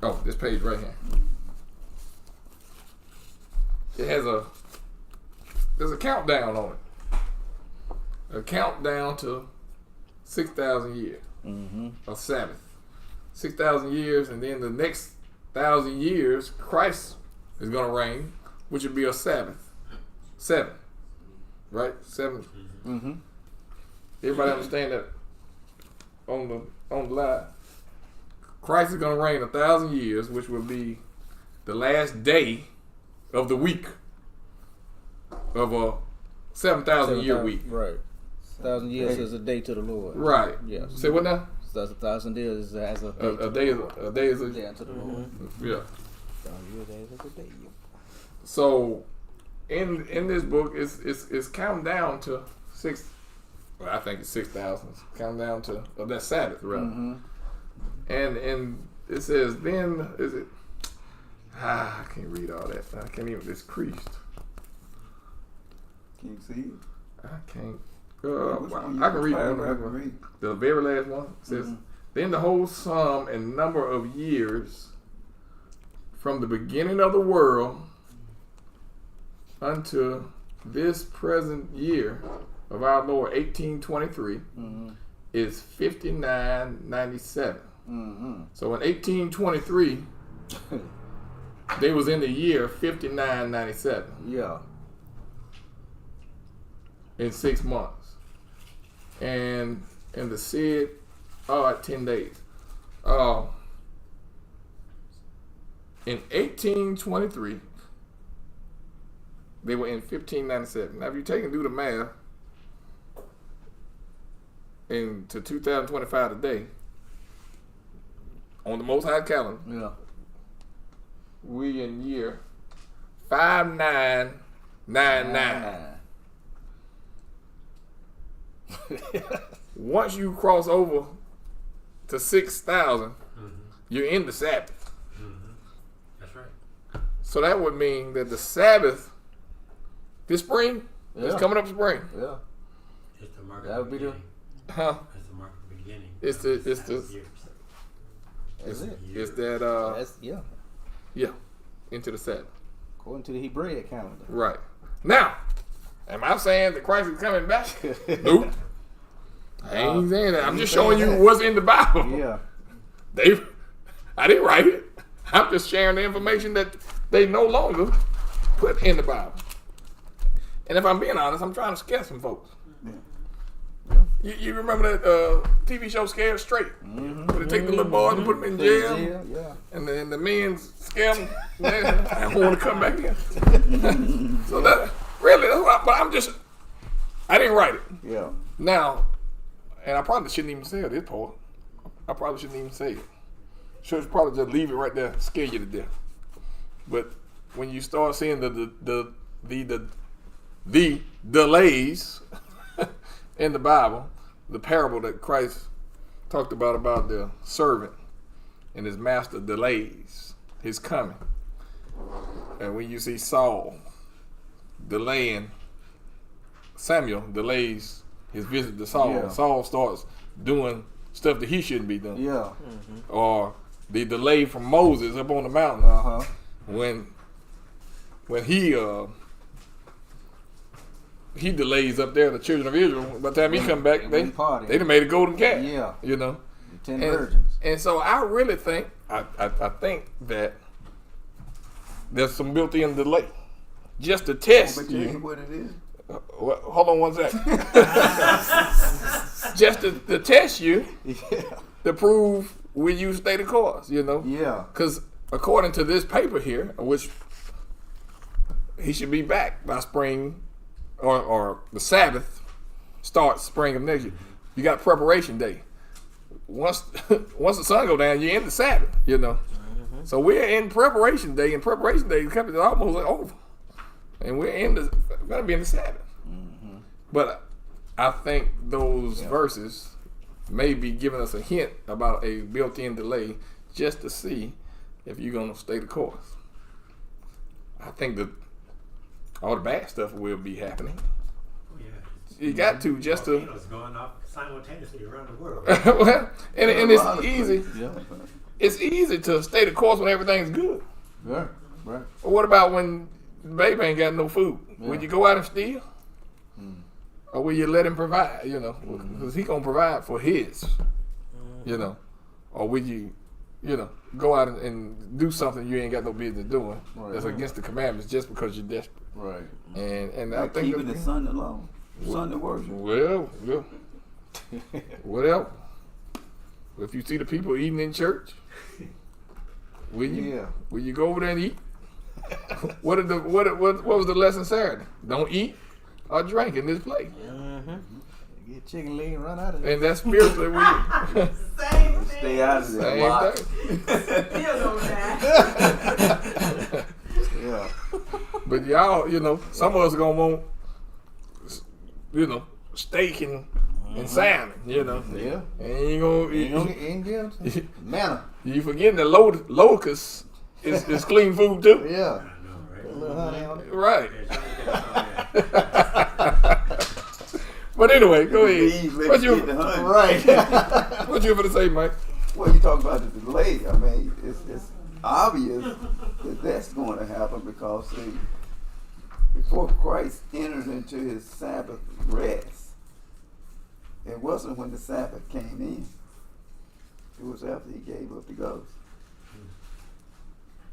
Oh, this page right here. It has there's a countdown on it. A countdown to 6,000 years. Mm-hmm. A Sabbath. 6,000 years, and then the next 1,000 years, Christ is going to reign, which would be a Sabbath. 7. Right? 7. Mm-hmm. Everybody understand that on the line? Christ is going to reign 1,000 years, which will be the last day of the week of a 7,000 year week. Right. 1,000 years is a day to the Lord. Right. Yes. Say what now? So 1,000 years as a day. A day is a day is a day unto the Lord. yeah. That's a day. So in this book it's counting down to 6. Well, I think it's 6,000. Counting down to that Sabbath, rather. Mm-hmm. And it says then is it? I can't read all that. I can't even. It's creased. Can you see it? I can't. Which one you I can read paragraph one. read? The very last one says, then the whole sum and number of years from the beginning of the world unto this present year of our Lord 1823 is 5997. Mm-hmm. So in 1823, they was in the year 5997 Yeah. in 6 months. And the Sid, at 10 days. In 1823, they were in 1597. Now, if you take and do the math into 2025 today, on the Most High calendar, Yeah. we in year 5999. Once you cross over to 6,000, you're in the Sabbath. That's right. So that would mean that the Sabbath this spring is Yeah. coming up spring. Yeah. It's the mark That of would the be the- beginning. Huh? It's the mark of the beginning. It's the- it's the- Years. That's it. Is that That's yeah. yeah, into the Sabbath. According to the Hebraic calendar. Right. Now, am I saying that Christ is coming back? Nope. I ain't saying that. I'm just showing you what's in the Bible. Yeah. I didn't write it. I'm just sharing the information that they no longer put in the Bible. And if I'm being honest, I'm trying to scare some folks. You remember that TV show Scared Straight? Where they take the little boys and put them in jail, Yeah. and then the men scare them. I don't want to come back in. So that really, that's why, but I didn't write it. Yeah. Now, and I probably shouldn't even say this part. I probably shouldn't even say it. Should probably just leave it right there, scare you to death. But when you start seeing the delays in the Bible, the parable that Christ talked about the servant and his master delays his coming, and when you see Saul delaying, Samuel delays his visit to Saul. Yeah. Saul starts doing stuff that he shouldn't be doing. Yeah. Or the delay from Moses up on the mountain when he delays up there, the children of Israel. By the time he come back, they done made a golden calf. Yeah. You know. The 10 virgins. And so I really think I think that there's some built-in delay just to test But you you. ain't what it is. Well, hold on one second. Just to test you, Yeah. to prove will you stay the course, you know? Yeah. Because according to this paper here, which he should be back by spring or the Sabbath starts spring of next year. You got preparation day. Once the sun go down, you're in the Sabbath, you know? So we're in preparation day, and preparation day is almost over. And we're going to be in the Sabbath. But I think those verses may be giving us a hint about a built-in delay just to see if you're going to stay the course. I think that all the bad stuff will be happening. Oh, yeah. You got to just to... Volcanoes going off simultaneously around the world. Well, and it's easy. Yeah. It's easy to stay the course when everything's good. Right. Right. But what about when the baby ain't got no food? Yeah. Will you go out and steal? Or will you let him provide, you know? Because he going to provide for his, you know? Or will you, go out and do something you ain't got no business doing that's against the commandments just because you're desperate? Right. And I Like think keeping the sun alone. Sunday worship. Well, whatever. If you see the people eating in church, will you? Yeah. Will you go over there and eat? What was the lesson Saturday? Don't eat or drink in this place. Get chicken leg and run out of there. And that's spiritually weird. Same thing. Stay out of there. Same Lot. thing. Still don't die. Yeah. But y'all, some of us are gonna want, steak and salmon, Yeah. And you Ain't gonna ain't good. Manna. you forgetting that locust is clean food too. Yeah. I know, right? A little honey on it. Right. Yeah, trying to get us all that. But anyway, go ahead. Bees, let What me you get the honey. Right. what you gonna say, Mike? Well, you talk about the delay. I mean, it's obvious that that's going to happen because, see, before Christ entered into his Sabbath rest, it wasn't when the Sabbath came in. It was after he gave up the ghost.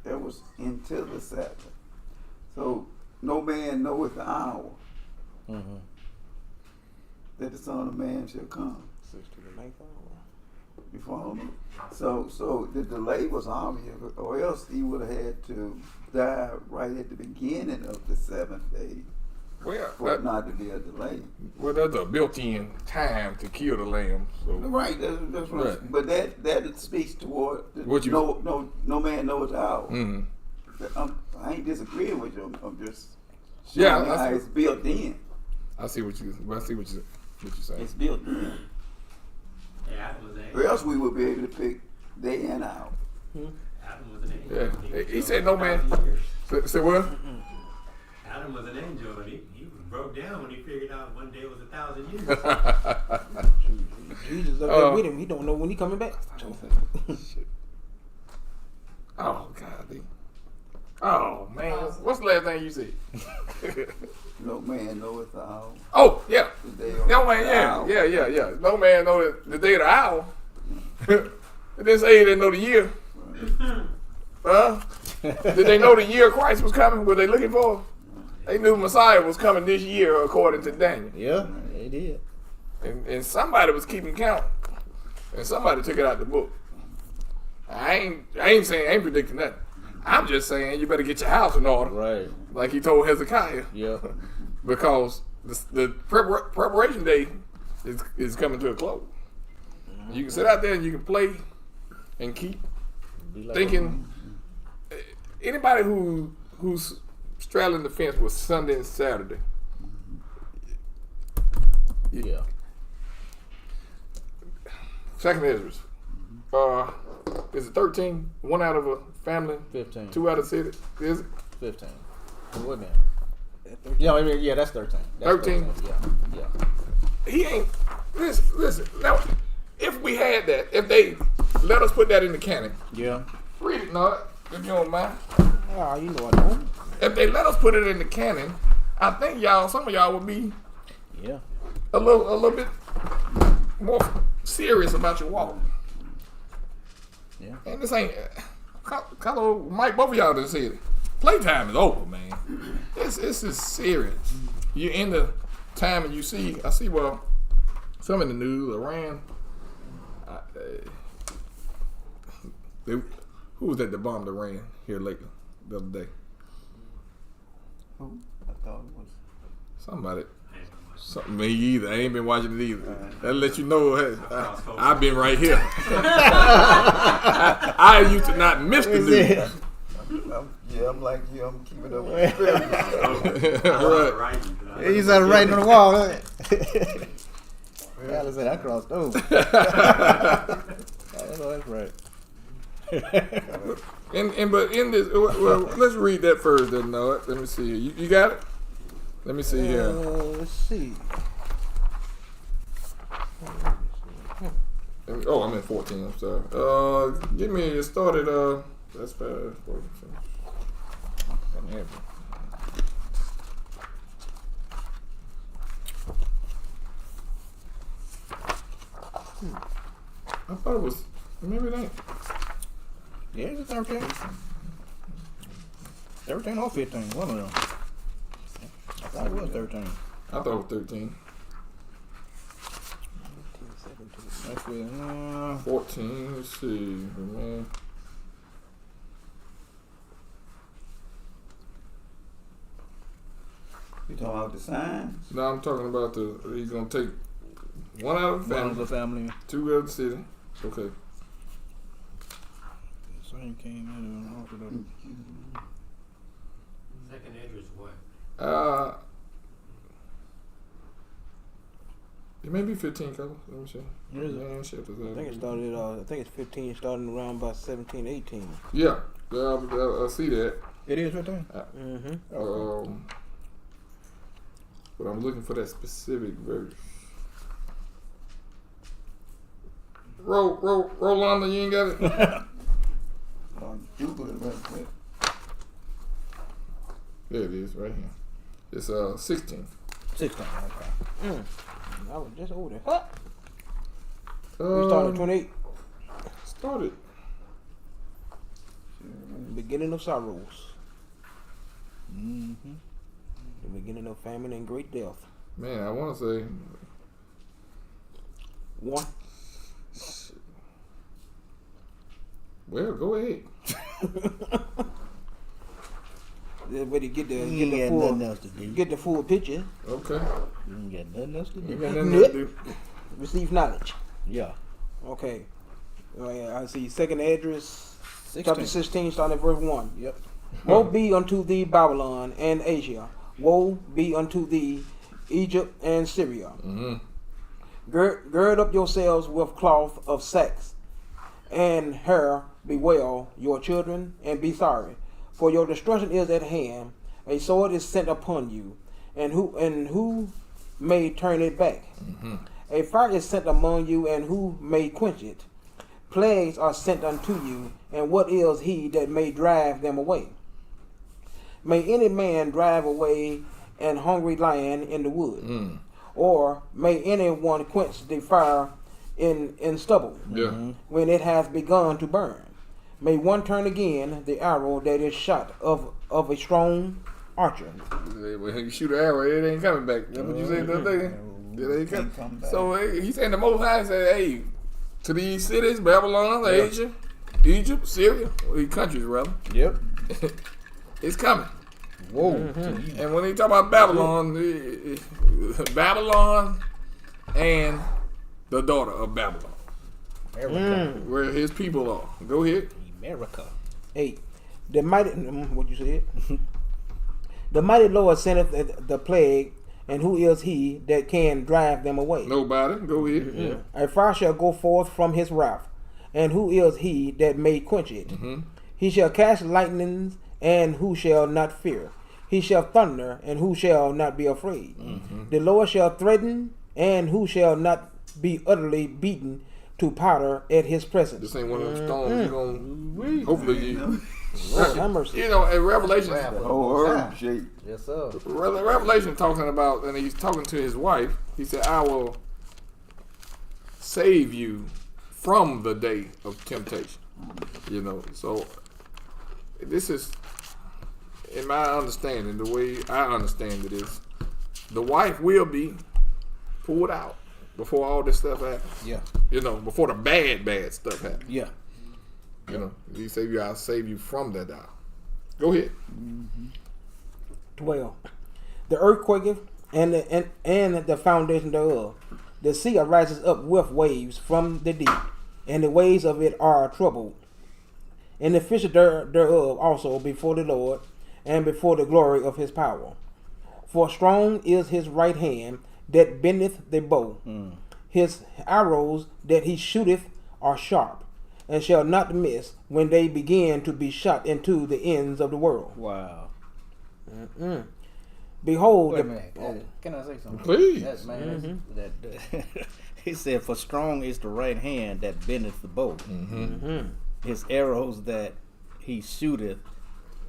That was into the Sabbath. So no man knoweth the hour that the Son of Man shall come. You follow me? So the delay was obvious, or else he would have had to die right at the beginning of the seventh day Well, for it not to be a delay. there's a built-in time to kill the lamb. So Right, that's right. Right. But that speaks toward What you- no man knows the hour. Mhm. I ain't disagreeing with you. I'm just Yeah, showing you how that's- it's built in. I see what you're saying. It's built in. Yeah, I was Or else we would be able to pick day and hour. Adam was an angel. Yeah. He said no man. Say what? Adam was an angel, and he broke down when he figured out one day was 1,000 years. Jesus up there with him. He don't know when he coming back. Oh God. Oh man. What's the last thing you said? No man knoweth the hour. Oh yeah. The day of No man. the hour. Yeah. No man know the day of the hour. It didn't say he didn't know the year. Huh? Did they know the year Christ was coming? Were they looking for him? They knew Messiah was coming this year, according to Daniel. Yeah, they did. And somebody was keeping count, and somebody took it out the book. I ain't saying, I ain't predicting nothing. I'm just saying you better get your house in order, Right. like he told Hezekiah, Yeah. because the preparation day is coming to a close. You can sit out there and you can play and keep Be like thinking. Anybody who's straddling the fence with Sunday and Saturday. Yeah. Second Ezra's. Is it 13? One out of a family, 15. 2 out of city. Is it? 15. What now? Yeah, I mean, yeah, that's 13. That's 13? Yeah. He ain't. Listen. Now, if we had that, if they let us put that in the canon, Yeah. read it, Nod, if you don't mind. Ah, you know I don't. If they let us put it in the canon, I think some of y'all would be Yeah. a little bit more serious about your walk. Yeah. And this ain't. Carlo, Mike, both of y'all done said it. Playtime is over, man. This is serious. You're in the time and I see, well, some in the news, Iran. Who was that bombed Iran here lately, the other day? Who? I thought it was. Somebody. Me either. I ain't been watching it either. That'll let you know I've been right here. I used to not miss the news. I'm like you. I'm keeping up with the Right. You started writing on the wall, huh? Alice said I crossed over. I know that's right. But in this, well, let's read that first. Then, no, let me see. You got it. Let me see here. Let's see. Oh, I'm at 14. I'm sorry. Get me it started. That's fast. I thought it was. Maybe it ain't. Yeah, it's 13. 13 or 15, one of them. I thought it was 13. I thought it was 13. That's with 14. Let's see, man. You talking about the signs? No, I'm talking about he's gonna take one out of the one of the family, family. 2 out of the city. Okay. Same came in and offered them. Second Ezra's what? It may be 15 colors. Let me see. Is it? Yeah, shit, I think it started. I think it's 15, starting around about 17, 18. Yeah, I see that. It is 15? Mm-hmm. But I'm looking for that specific verse. Rolanda, you ain't got it? Google it real quick. There it is, right here. It's 16. 16, okay. I was just over there. Huh? We started at 28. Started. Beginning of sorrows. Mm-hmm. The beginning of famine and great death. Man, I want to say 1. Well, go ahead. That way to get the You get ain't the got full nothing else to do. get the full picture. Okay. You ain't got nothing else to You do. got nothing else to do. Receive knowledge. Yeah. Okay. I see. Second address, 16. chapter 16, starting at verse 1. Yep. Woe be unto thee, Babylon and Asia. Woe be unto thee, Egypt and Syria. Mm-hmm. Gird up yourselves with cloth of sacks, and her bewail your children, and be sorry, for your destruction is at hand. A sword is sent upon you, and who may turn it back? A fire is sent among you, and who may quench it? Plagues are sent unto you, and what is he that may drive them away? May any man drive away an hungry lion in the wood, or may anyone quench the fire in stubble when it has begun to burn? May one turn again the arrow that is shot of a strong archer. When you shoot an arrow, it ain't coming back. That's what you said the other day. It ain't coming back. So he's saying the Most High said, hey, to these cities, Babylon, Asia, Egypt, Syria, these countries rather. Yep. It's coming. Whoa. And when they talk about Babylon, Babylon and the daughter of Babylon, America. where his people are. Go ahead. America. 8. The mighty, what you said? The mighty Lord sendeth the plague, and who is he that can drive them away? Nobody. Go ahead. A fire shall go forth from his wrath, and who is he that may quench it? He shall cast lightnings, and who shall not fear? He shall thunder, and who shall not be afraid? The Lord shall threaten, and who shall not be utterly beaten to powder at his presence? This ain't one of them storms you're going to, hopefully you. Lord have mercy. You know, in Revelation, Oh, herb shape. Yes, sir. Revelation talking about, and he's talking to his wife. He said, I will save you from the day of temptation. You know, so this is, in my understanding, the way I understand it is, the wife will be pulled out before all this stuff happens. Yeah. You know, before the bad stuff happens. Yeah. You know, he save you, I'll save you from that hour. Go ahead. 12. The earth quaketh, and the foundation thereof. The sea arises up with waves from the deep, and the waves of it are troubled. And the fish thereof also before the Lord, and before the glory of his power. For strong is his right hand that bendeth the bow. His arrows that he shooteth are sharp, and shall not miss when they begin to be shot into the ends of the world. Wow. Behold, Wait a minute. Can I say something? Please. That's, man, he said, for strong is the right hand that bendeth the bow. His arrows that he shooteth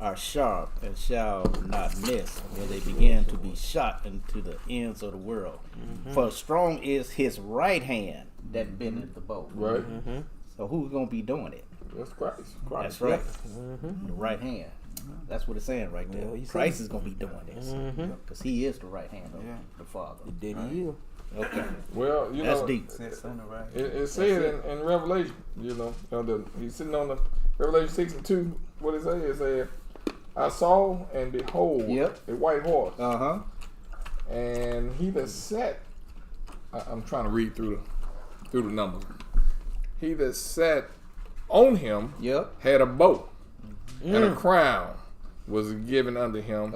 are sharp and shall not miss when they begin to be shot into the ends of the world. For strong is his right hand that bendeth the bow. Right. So who's going to be doing it? That's Christ. That's right. The right hand. That's what it's saying right there. Well, he said Christ is going to be doing this. Because he is the right hand of the Father. did you? Okay. Well, you That's know, deep. it said in Revelation, you know, he's sitting on the Revelation 6:2. What it say? It said, I saw and behold a white horse, and he that sat. I'm trying to read through the numbers. He that sat on him had a bow, and a crown was given unto him,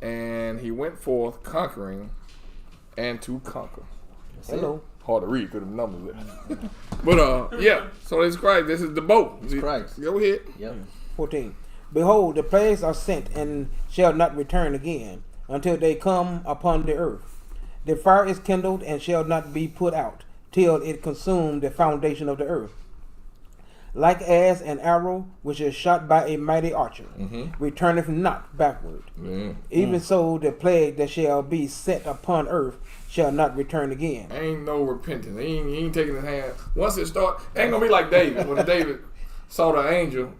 and he went forth conquering and to conquer. Hello. Hard to read through the numbers there. But yeah, so it's Christ. This is the boat. It's Christ. Go ahead. 14. Behold, the plagues are sent and shall not return again until they come upon the earth. The fire is kindled and shall not be put out till it consume the foundation of the earth. Like as an arrow which is shot by a mighty archer, returneth not backward. Even so the plague that shall be set upon earth shall not return again. Ain't no repentance. He ain't taking his hand. Once it start, ain't gonna be like David. When David saw the angel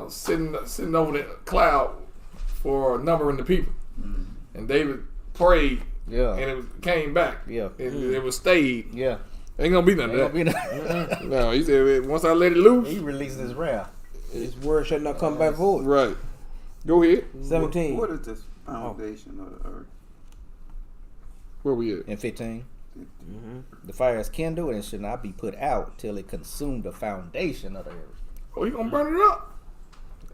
sitting over the cloud for numbering the people. And David prayed and it came back. It was stayed. Ain't gonna be nothing of that. No, he said, once I let it loose, He released his wrath. His word shall not come back void. right. Go ahead. 17. What is this foundation of the earth? Where we at? In 15. The fire is kindled and should not be put out till it consume the foundation of the earth. Oh, he gonna burn it up.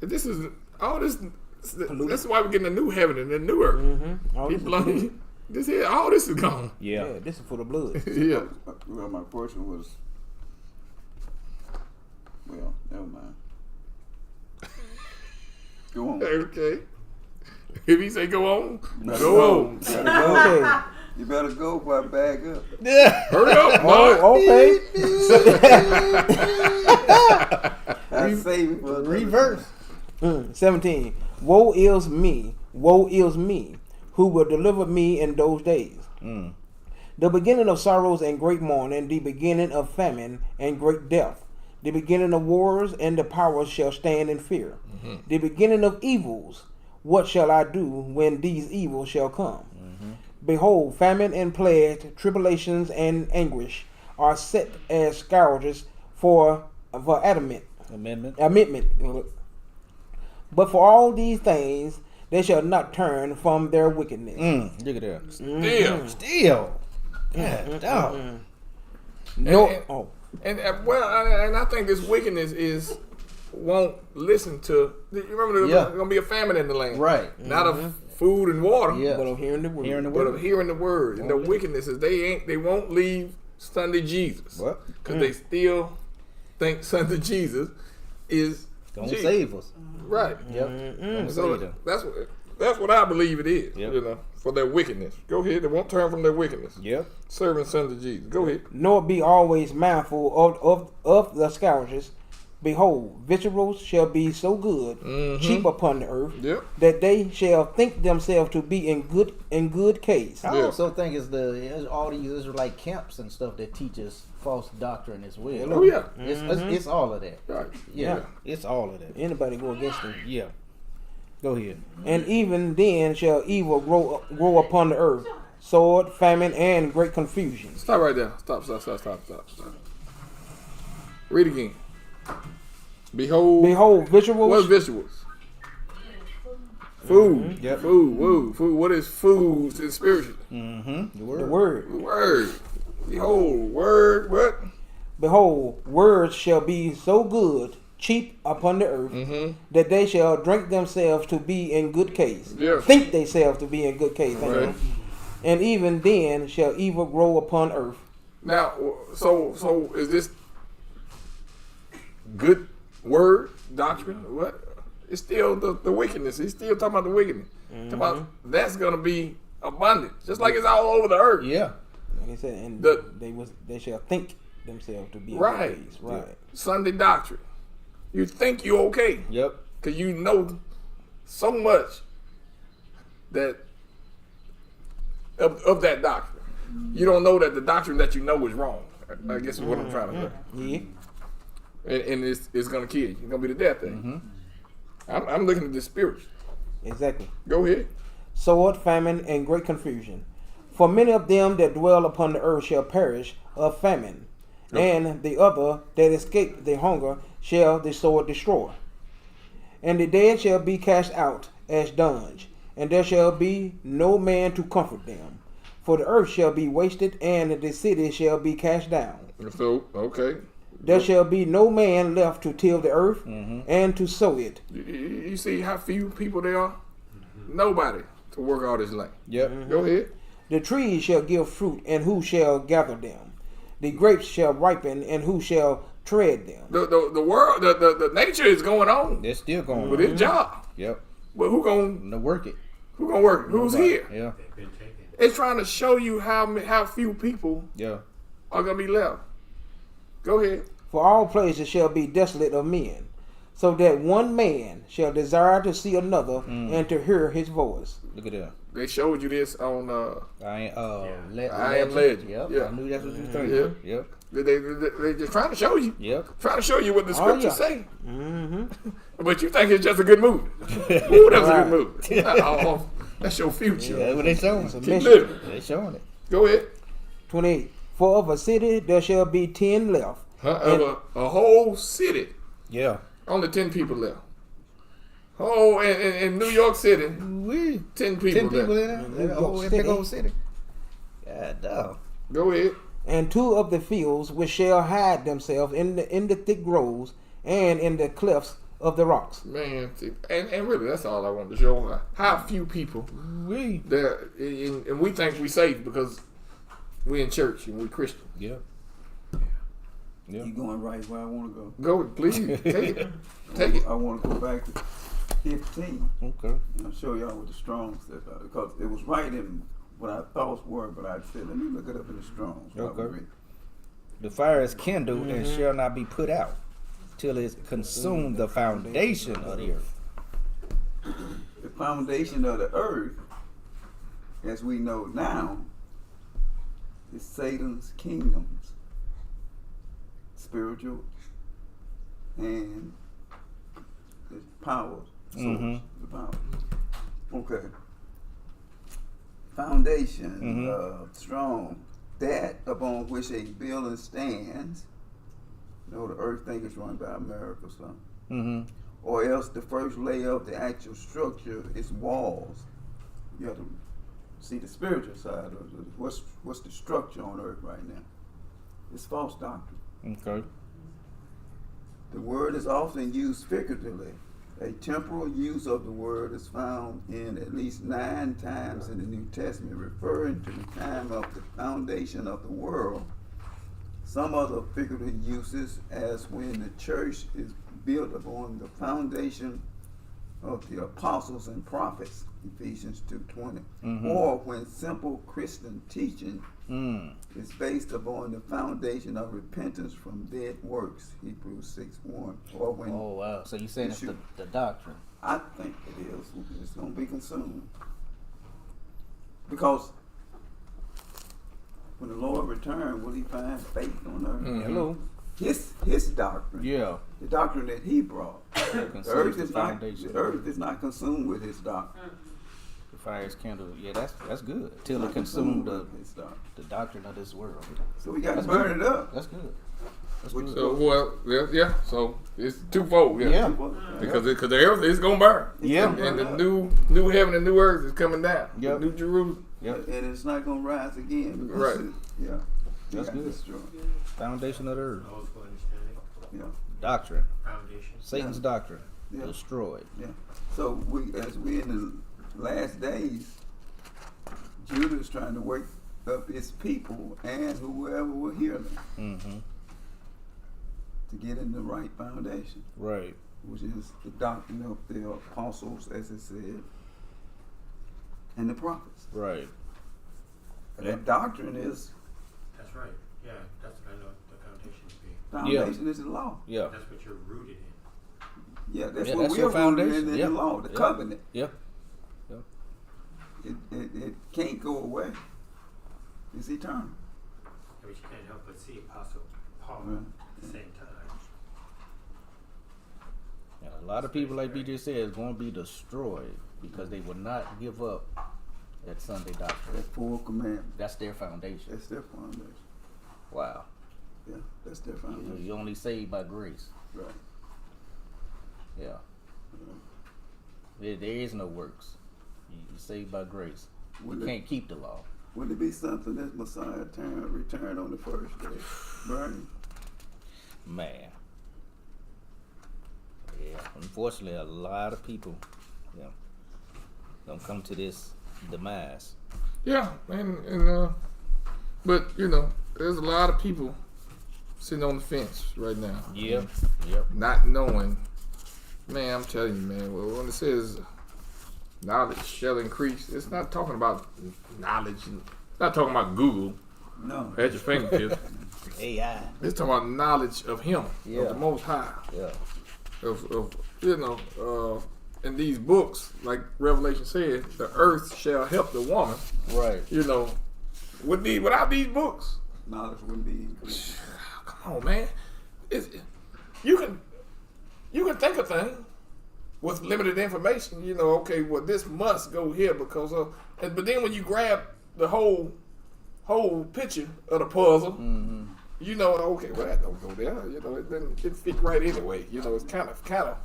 This is all this. This is why we're getting a new heaven and a new earth. All He this is blood. polluted. This here, all this is gone. Yeah, this is for the blood. Yeah. Well, my question was, Okay. If he say go on, Better go on. Better go. Okay. You better go before I bag up. Hurry up, boy. Oh, okay. I save it for another Reverse. 17. Woe is me, who will deliver me in those days. The beginning of sorrows and great mourning, the beginning of famine and great death, the beginning of wars, and the powers shall stand in fear. The beginning of evils, what shall I do when these evils shall come? Behold, famine and plague, tribulations and anguish are set as scourges for amendment. But for all these things, they shall not turn from their wickedness. Look at that. Still. God, dog. No, And I think this wickedness won't listen to. You remember there's gonna be a famine in the land, Right. Not of food and water, Yeah. but I'm hearing the word. but of hearing the word. And the wickedness is they won't leave Sunday Jesus, What? because they still think Sunday Jesus is Gonna Jesus. save us. Right. Yep. Gonna So save them. that's what I believe it is. Yep. You know, for their wickedness. Go ahead. They won't turn from their wickedness. Yep. Serving Sunday Jesus. Go ahead. Nor be always mindful of the scourges. Behold, victuals shall be so good, cheap upon the earth, Yep. that they shall think themselves to be in good case. I Yeah. also think it's all these Israelite camps and stuff that teach us false doctrine as well. Oh yeah. It's all of that. Right. Yeah, it's all of that. Anybody go against them. Yeah. Go ahead. And even then shall evil grow upon the earth, sword, famine, and great confusion. Stop right there. Stop. Read again. Behold, Victuals. what's visuals? Food. Yep. Food. What is food in spiritual? Mm-hmm. The The word. word. Word. Behold, word. What? Behold, words shall be so good, cheap upon the earth, that they shall drink themselves to be in good case. Yeah. Think themselves to be in good case. Thank Right. you. And even then shall evil grow upon earth. Now, so is this good word doctrine? What? It's still the wickedness. He's still talking about the wickedness. Talking about that's gonna be abundant, just like it's all over the earth. Yeah. Like I said, and The- they shall think themselves to be in Right. good case. Right. Sunday doctrine. You think you're okay Yep. because you know so much that of that doctrine. You don't know that the doctrine that you know is wrong. I guess is what I'm trying to say. Yeah. And it's gonna kill you. It's gonna be the death thing. I'm looking at this spiritual. Exactly. Go ahead. Sword, famine, and great confusion. For many of them that dwell upon the earth shall perish of famine, and the other that escape the hunger shall the sword destroy. And the dead shall be cast out as dung, and there shall be no man to comfort them. For the earth shall be wasted, and the city shall be cast down. So okay. There shall be no man left to till the earth and to sow it. You see how few people there are? Nobody to work all this land. Yep. Go ahead. The trees shall give fruit, and who shall gather them? The grapes shall ripen, and who shall tread them? The world, the nature is going on They're still going. with its job. Yep. But who gonna work it. work? Who's here? Yeah. They've been taken. It's trying to show you how few people Yeah. are gonna be left. Go ahead. For all places shall be desolate of men, so that one man shall desire to see another and to hear his voice. Look at that. They showed you this on I Am Legend. Yep. Yeah. I knew that's what you were thinking. Yeah. Yep. they just trying to show you. Yep. Trying to show you what the scriptures yeah. say. But you think it's just a good movie. Ooh, that's a good movie. Oh, that's your future. That's what they showing. It's a Keep mission. living. They showing it. Go ahead. 28. For of a city there shall be 10 left. Of a whole city, Yeah. only 10 people left. Oh, in New York City, 10 people 10 people left. in there. That big old city. God damn. Go ahead. And 2 of the fields which shall hide themselves in the thick groves and in the clefts of the rocks. Man, see, and really, that's all I wanted to show. How few people there, and we think we safe because we in church and we Christian. Yeah. You going right where I want to go. Go, please, take it. Take it. I want to go back to 15. Okay. I'll show y'all what the Strong's said about it, because it was right in what I thought were, but I said, let me look it up in the Strong's. Okay. The fire is kindled and shall not be put out till it consume the foundation of the earth. The foundation of the earth, as we know now, is Satan's kingdoms, spiritual and the power, source, the power. Okay. Foundation, strong, that upon which a building stands. You know, the earth thing is run by America, so. Or else the first layer of the actual structure is walls. You have to see the spiritual side of it. What's the structure on earth right now? It's false doctrine. Okay. The word is often used figuratively. A temporal use of the word is found in at least 9 times in the New Testament, referring to the time of the foundation of the world. Some other figurative uses, as when the church is built upon the foundation of the apostles and prophets, Ephesians 2:20, or when simple Christian teaching is based upon the foundation of repentance from dead works, Hebrews 6:1, or when. Oh wow! So you saying it's the doctrine? I think it is. It's going to be consumed because when the Lord returns, will He find faith on earth? Hello. His doctrine. Yeah. The doctrine that He brought. The earth is not consumed with His doctrine. The fire is kindled. Yeah, that's good. Till it consumed the doctrine of this world. So we got to burn it up. That's good. So, well, yeah. So it's twofold. Yeah. Because the earth is gonna burn. Yeah. And the new heaven and new earth is coming down. Yep. New Jerusalem. Yep. And it's not going to rise again. Right. Yeah. That's good. Destroyed. Foundation of the earth. Lord's for understanding. Yeah. Doctrine. Foundation. Satan's doctrine. Yeah. Destroyed. Yeah. So as we in the last days, Judah's trying to wake up his people and whoever will hear them to get in the right foundation, Right. which is the doctrine of the apostles, as it said, and the prophets. Right. And that doctrine is That's right. Yeah, that's what I know the foundation to be. foundation is the law. Yeah. That's what you're rooted in. Yeah, that's Yeah, what that's we're your rooted foundation. in Yeah. the law, the Yeah. covenant. Yeah. It can't go away. It's eternal. Yeah, but you can't help but see Apostle Paul Right. at the same time. Yeah, a lot of people, like BJ said, is going to be destroyed because they will not give up that Sunday doctrine. That full commandment. That's their foundation. That's their foundation. Wow. Yeah, that's their foundation. You only saved by grace. Right. Yeah. There is no works. You saved by grace. Would You it- can't keep the law. Would it be something that Messiah return on the first day? Burning. Man. Yeah. Unfortunately, a lot of people, don't come to this demise. Yeah, but there's a lot of people sitting on the fence right now. Yep. Yep. Not knowing. Man, I'm telling you, man. Well, when it says knowledge shall increase, it's not talking about knowledge. It's not talking about Google No. at your fingertips. AI. It's talking about knowledge of Him, Yeah. of the Most High, Yeah. in these books, like Revelation said, the earth shall help the woman. Right. Without these books, Knowledge wouldn't be increased. come on, man. You can think of things with limited information. Okay, well, this must go here because of. But then when you grab the whole picture of the puzzle, okay, well, that don't go there. It didn't fit right anyway. It's kind of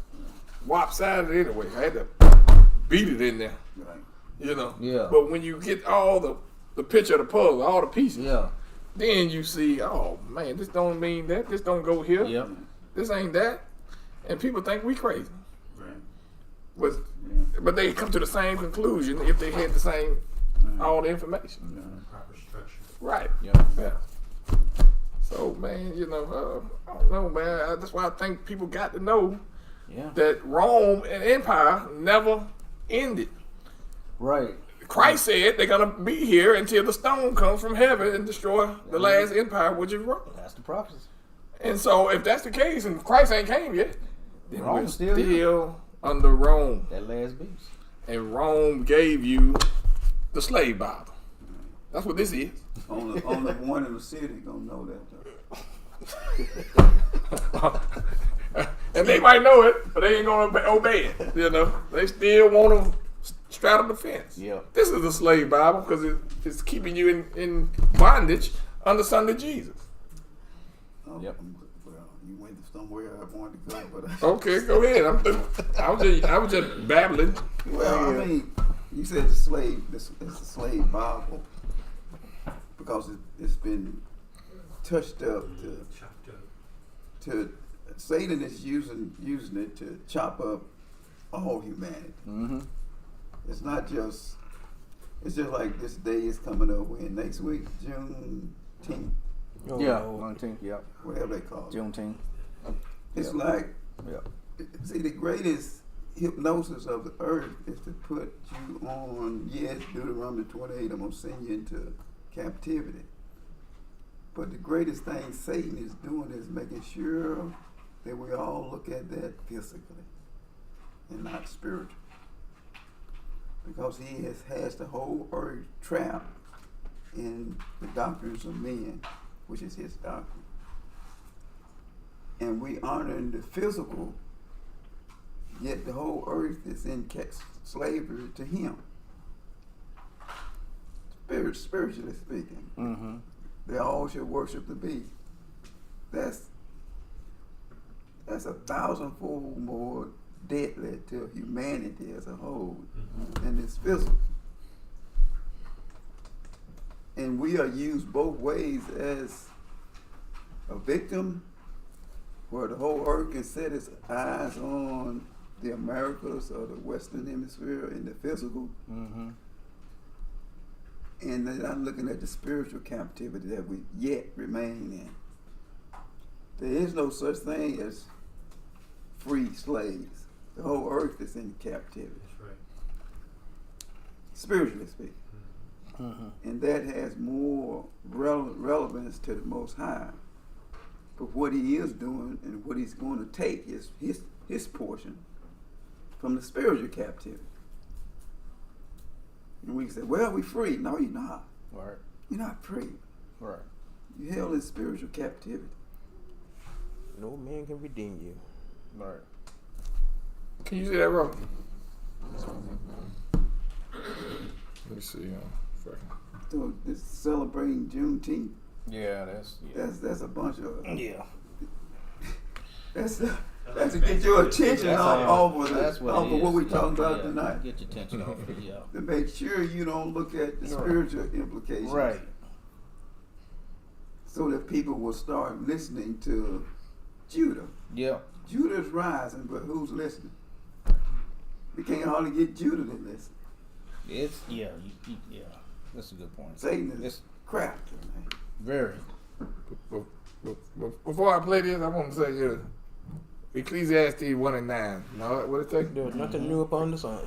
lopsided anyway. I had to beat it in there. Right. Yeah. But when you get all the picture of the puzzle, all the pieces, Yeah. then you see, oh man, this don't mean that. This don't go here. Yep. This ain't that. And people think we crazy. Right. But they come to the same conclusion if they had the same all the information. Proper structure. Right. Yeah. Yeah. So man, I don't know, man. That's why I think people got to know Yeah. that Rome and empire never ended. Right. Christ said they're gonna be here until the stone comes from heaven and destroy the last empire, which is Rome. That's the prophecy. And so, if that's the case, and Christ ain't came yet, then we're Rome's still still under Rome. That last beast. And Rome gave you the slave Bible. That's what this is. Only one in the city gonna know that. And they might know it, but they ain't gonna obey it. You know, they still want to straddle the fence. Yeah. This is the slave Bible because it's keeping you in bondage under Son of Jesus. Oh, Yep. Well, you went somewhere I wanted to go, but Okay, go ahead. I was just babbling. well, I mean, you said the slave. It's a slave Bible because it's been touched up Chopped up. to Satan is using it to chop up all humanity. Mm-hmm. It's not just. It's just like this day is coming up. When next week, Juneteenth, Oh, Yeah. Lord. 19th. Yep. whatever they call it. Juneteenth. It's Yep. like, Yep. see, the greatest hypnosis of the earth is to put you on, yes, Deuteronomy 28, I'm going to send you into captivity. But the greatest thing Satan is doing is making sure that we all look at that physically and not spiritual. Because he has the whole earth trapped in the doctrines of men, which is his doctrine. And we honoring the physical, yet the whole earth is in slavery to him. Spiritually speaking, Mm-hmm. they all should worship the beast. That's 1,000-fold more deadly to humanity as a whole than this physical. And we are used both ways as a victim, where the whole earth can set its eyes on the Americas or the Western Hemisphere in the physical, Mm-hmm. and then I'm looking at the spiritual captivity that we yet remain in. There is no such thing as free slaves. The whole earth is in captivity, That's right. spiritually speaking. Mm-hmm. And that has more relevance to the Most High. But what he is doing and what he's going to take is his portion from the spiritual captivity. And we say, well, we're free. No, you're not. Right. You're not free. Right. You're held in spiritual captivity. No man can redeem you. Right. Can you see that, bro? Let me see. So this celebrating Juneteenth, Yeah, that's a bunch of yeah. that's to get your attention That's off of that's what it what is. we're talking about Yeah, tonight. Get your attention off it, yeah. To make sure you don't look at the spiritual implications. Right. So that people will start listening to Judah. Yeah. Judah's rising, but who's listening? We can't hardly get Judah to listen. It's yeah. Yeah. That's a good point. Satan is It's crafty, man. very. Before I play this, I want to say Ecclesiastes 1:9. You know what it say? There's nothing new upon the sun.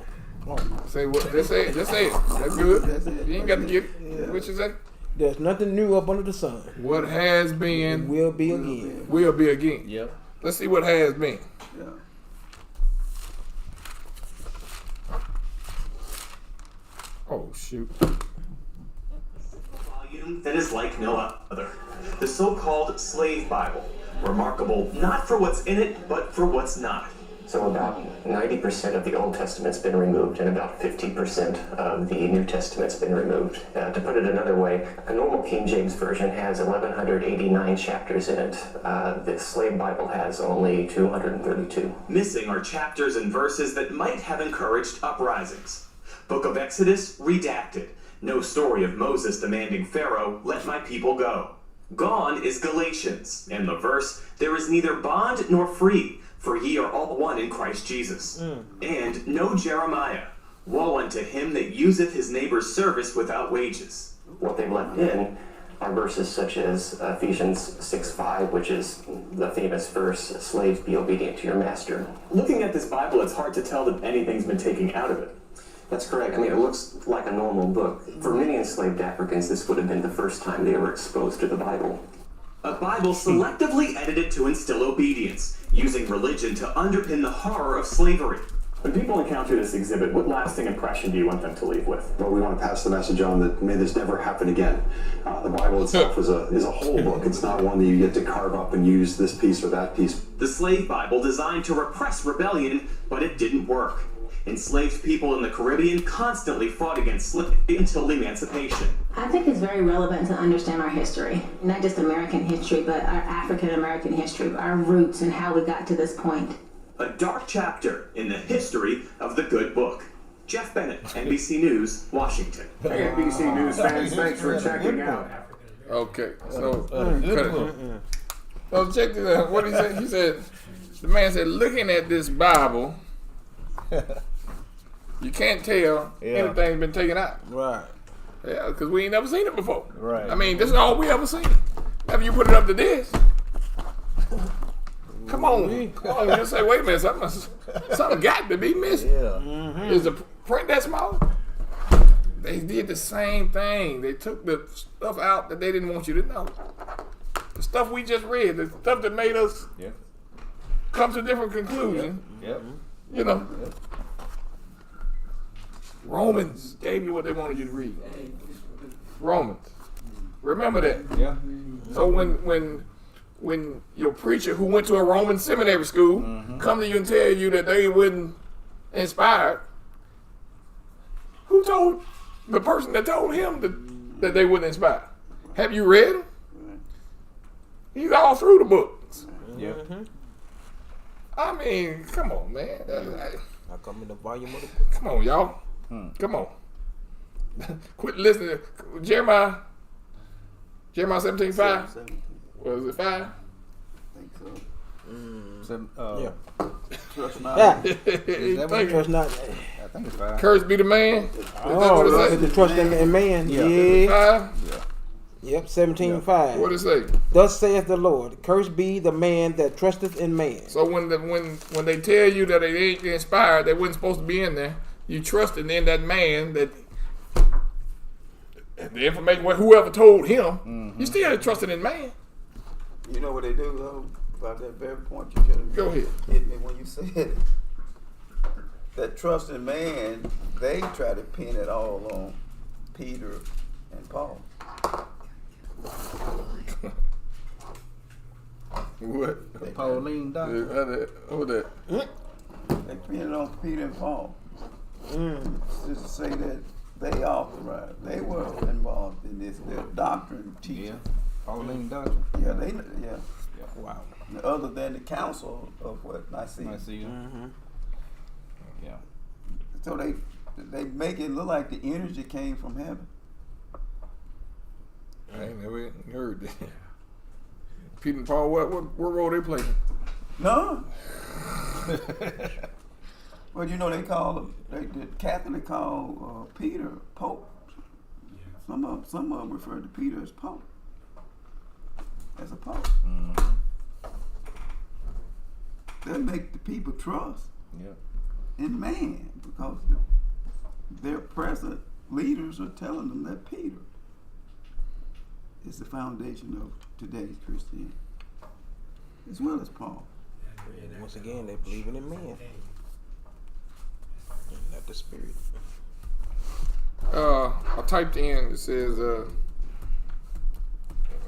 Say what? Just say it. Just say it. That's good. That's it. You ain't got to get it. Yeah. What you say? There's nothing new up under the sun. What has It been will be again. will be again. Yep. Let's see what has been. Yeah. Oh shoot. Volume that is like no other. The so-called Slave Bible. Remarkable not for what's in it, but for what's not. So about 90% of the Old Testament's been removed and about 50% of the New Testament's been removed. To put it another way, a normal King James Version has 1,189 chapters in it. The Slave Bible has only 232. Missing are chapters and verses that might have encouraged uprisings. Book of Exodus, redacted. No story of Moses demanding Pharaoh, let my people go. Gone is Galatians, and the verse, there is neither bond nor free, for ye are all one in Christ Jesus. And no Jeremiah. Woe unto him that useth his neighbor's service without wages. What they've left in are verses such as Ephesians 6:5, which is the famous verse, "Slaves, be obedient to your master." Looking at this Bible, it's hard to tell that anything's been taken out of it. That's correct. I mean, it looks like a normal book. For many enslaved Africans, this would have been the first time they were exposed to the Bible. A Bible selectively edited to instill obedience, using religion to underpin the horror of slavery. When people encounter this exhibit, what lasting impression do you want them to leave with? Well, we want to pass the message on that may this never happen again. The Bible itself is a whole book. It's not one that you get to carve up and use this piece or that piece. The slave Bible designed to repress rebellion, but it didn't work. Enslaved people in the Caribbean constantly fought against slavery until emancipation. I think it's very relevant to understand our history, not just American history, but our African American history, our roots and how we got to this point. A dark chapter in the history of the good book. Jeff Bennett, NBC News, Washington. Hey, NBC News fans, thanks for checking out. Okay, so so check this out. What he said? He said, the man said, looking at this Bible, you can't tell anything's been taken out. Right. Yeah, because we ain't never seen it before. Right. I mean, this is all we ever seen. After you put it up to this. Come on. You say, wait a minute, something got to be missing. Yeah. Is the print that small? They did the same thing. They took the stuff out that they didn't want you to know. The stuff we just read, the stuff that made us come to different conclusions. Yep. You know. Romans gave you what they wanted you to read. Romans. Remember that. Yeah. So when your preacher who went to a Roman seminary school come to you and tell you that they wasn't inspired, who told the person that told him that they wasn't inspired? Have you read him? He's all through the books. Yeah. I mean, come on, man. I come in the volume of the book. Come on, y'all. Come on. Quit listening. Jeremiah 17:5. Was it 5? I think so. Yeah. Trust not. Yeah. Is that what Thank it you. Trust not. I think it's 5. Cursed be the man. Is that what Oh, it say? the trust in man. Yeah. 5? Yep. 17:5. What it say? Thus saith the Lord, cursed be the man that trusteth in man. So when they tell you that they ain't inspired, they wasn't supposed to be in there, you trusted in that man that the information, whoever told him, you still trusted in man. You know what they do though? About that very point you just Go ahead. hit me when you said it. That trust in man, they try to pin it all on Peter and Paul. What? Pauline doctor. Who that? They pin it on Peter and Paul. Just to say that they authorized, they were involved in this, their doctrine teaching. Pauline doctrine. Yeah, Wow. other than the council of what Nicaea. Yeah. So they make it look like the energy came from heaven. I ain't never heard that. Peter and Paul, what role they play? No. Well, you know they call the Catholic call Peter Pope. Some of them refer to Peter as Pope, as a Pope. That make the people trust in man because their present leaders are telling them that Peter is the foundation of today's Christianity, as well as Paul. And once again, they're believing in man, not the spirit. I typed in, it says,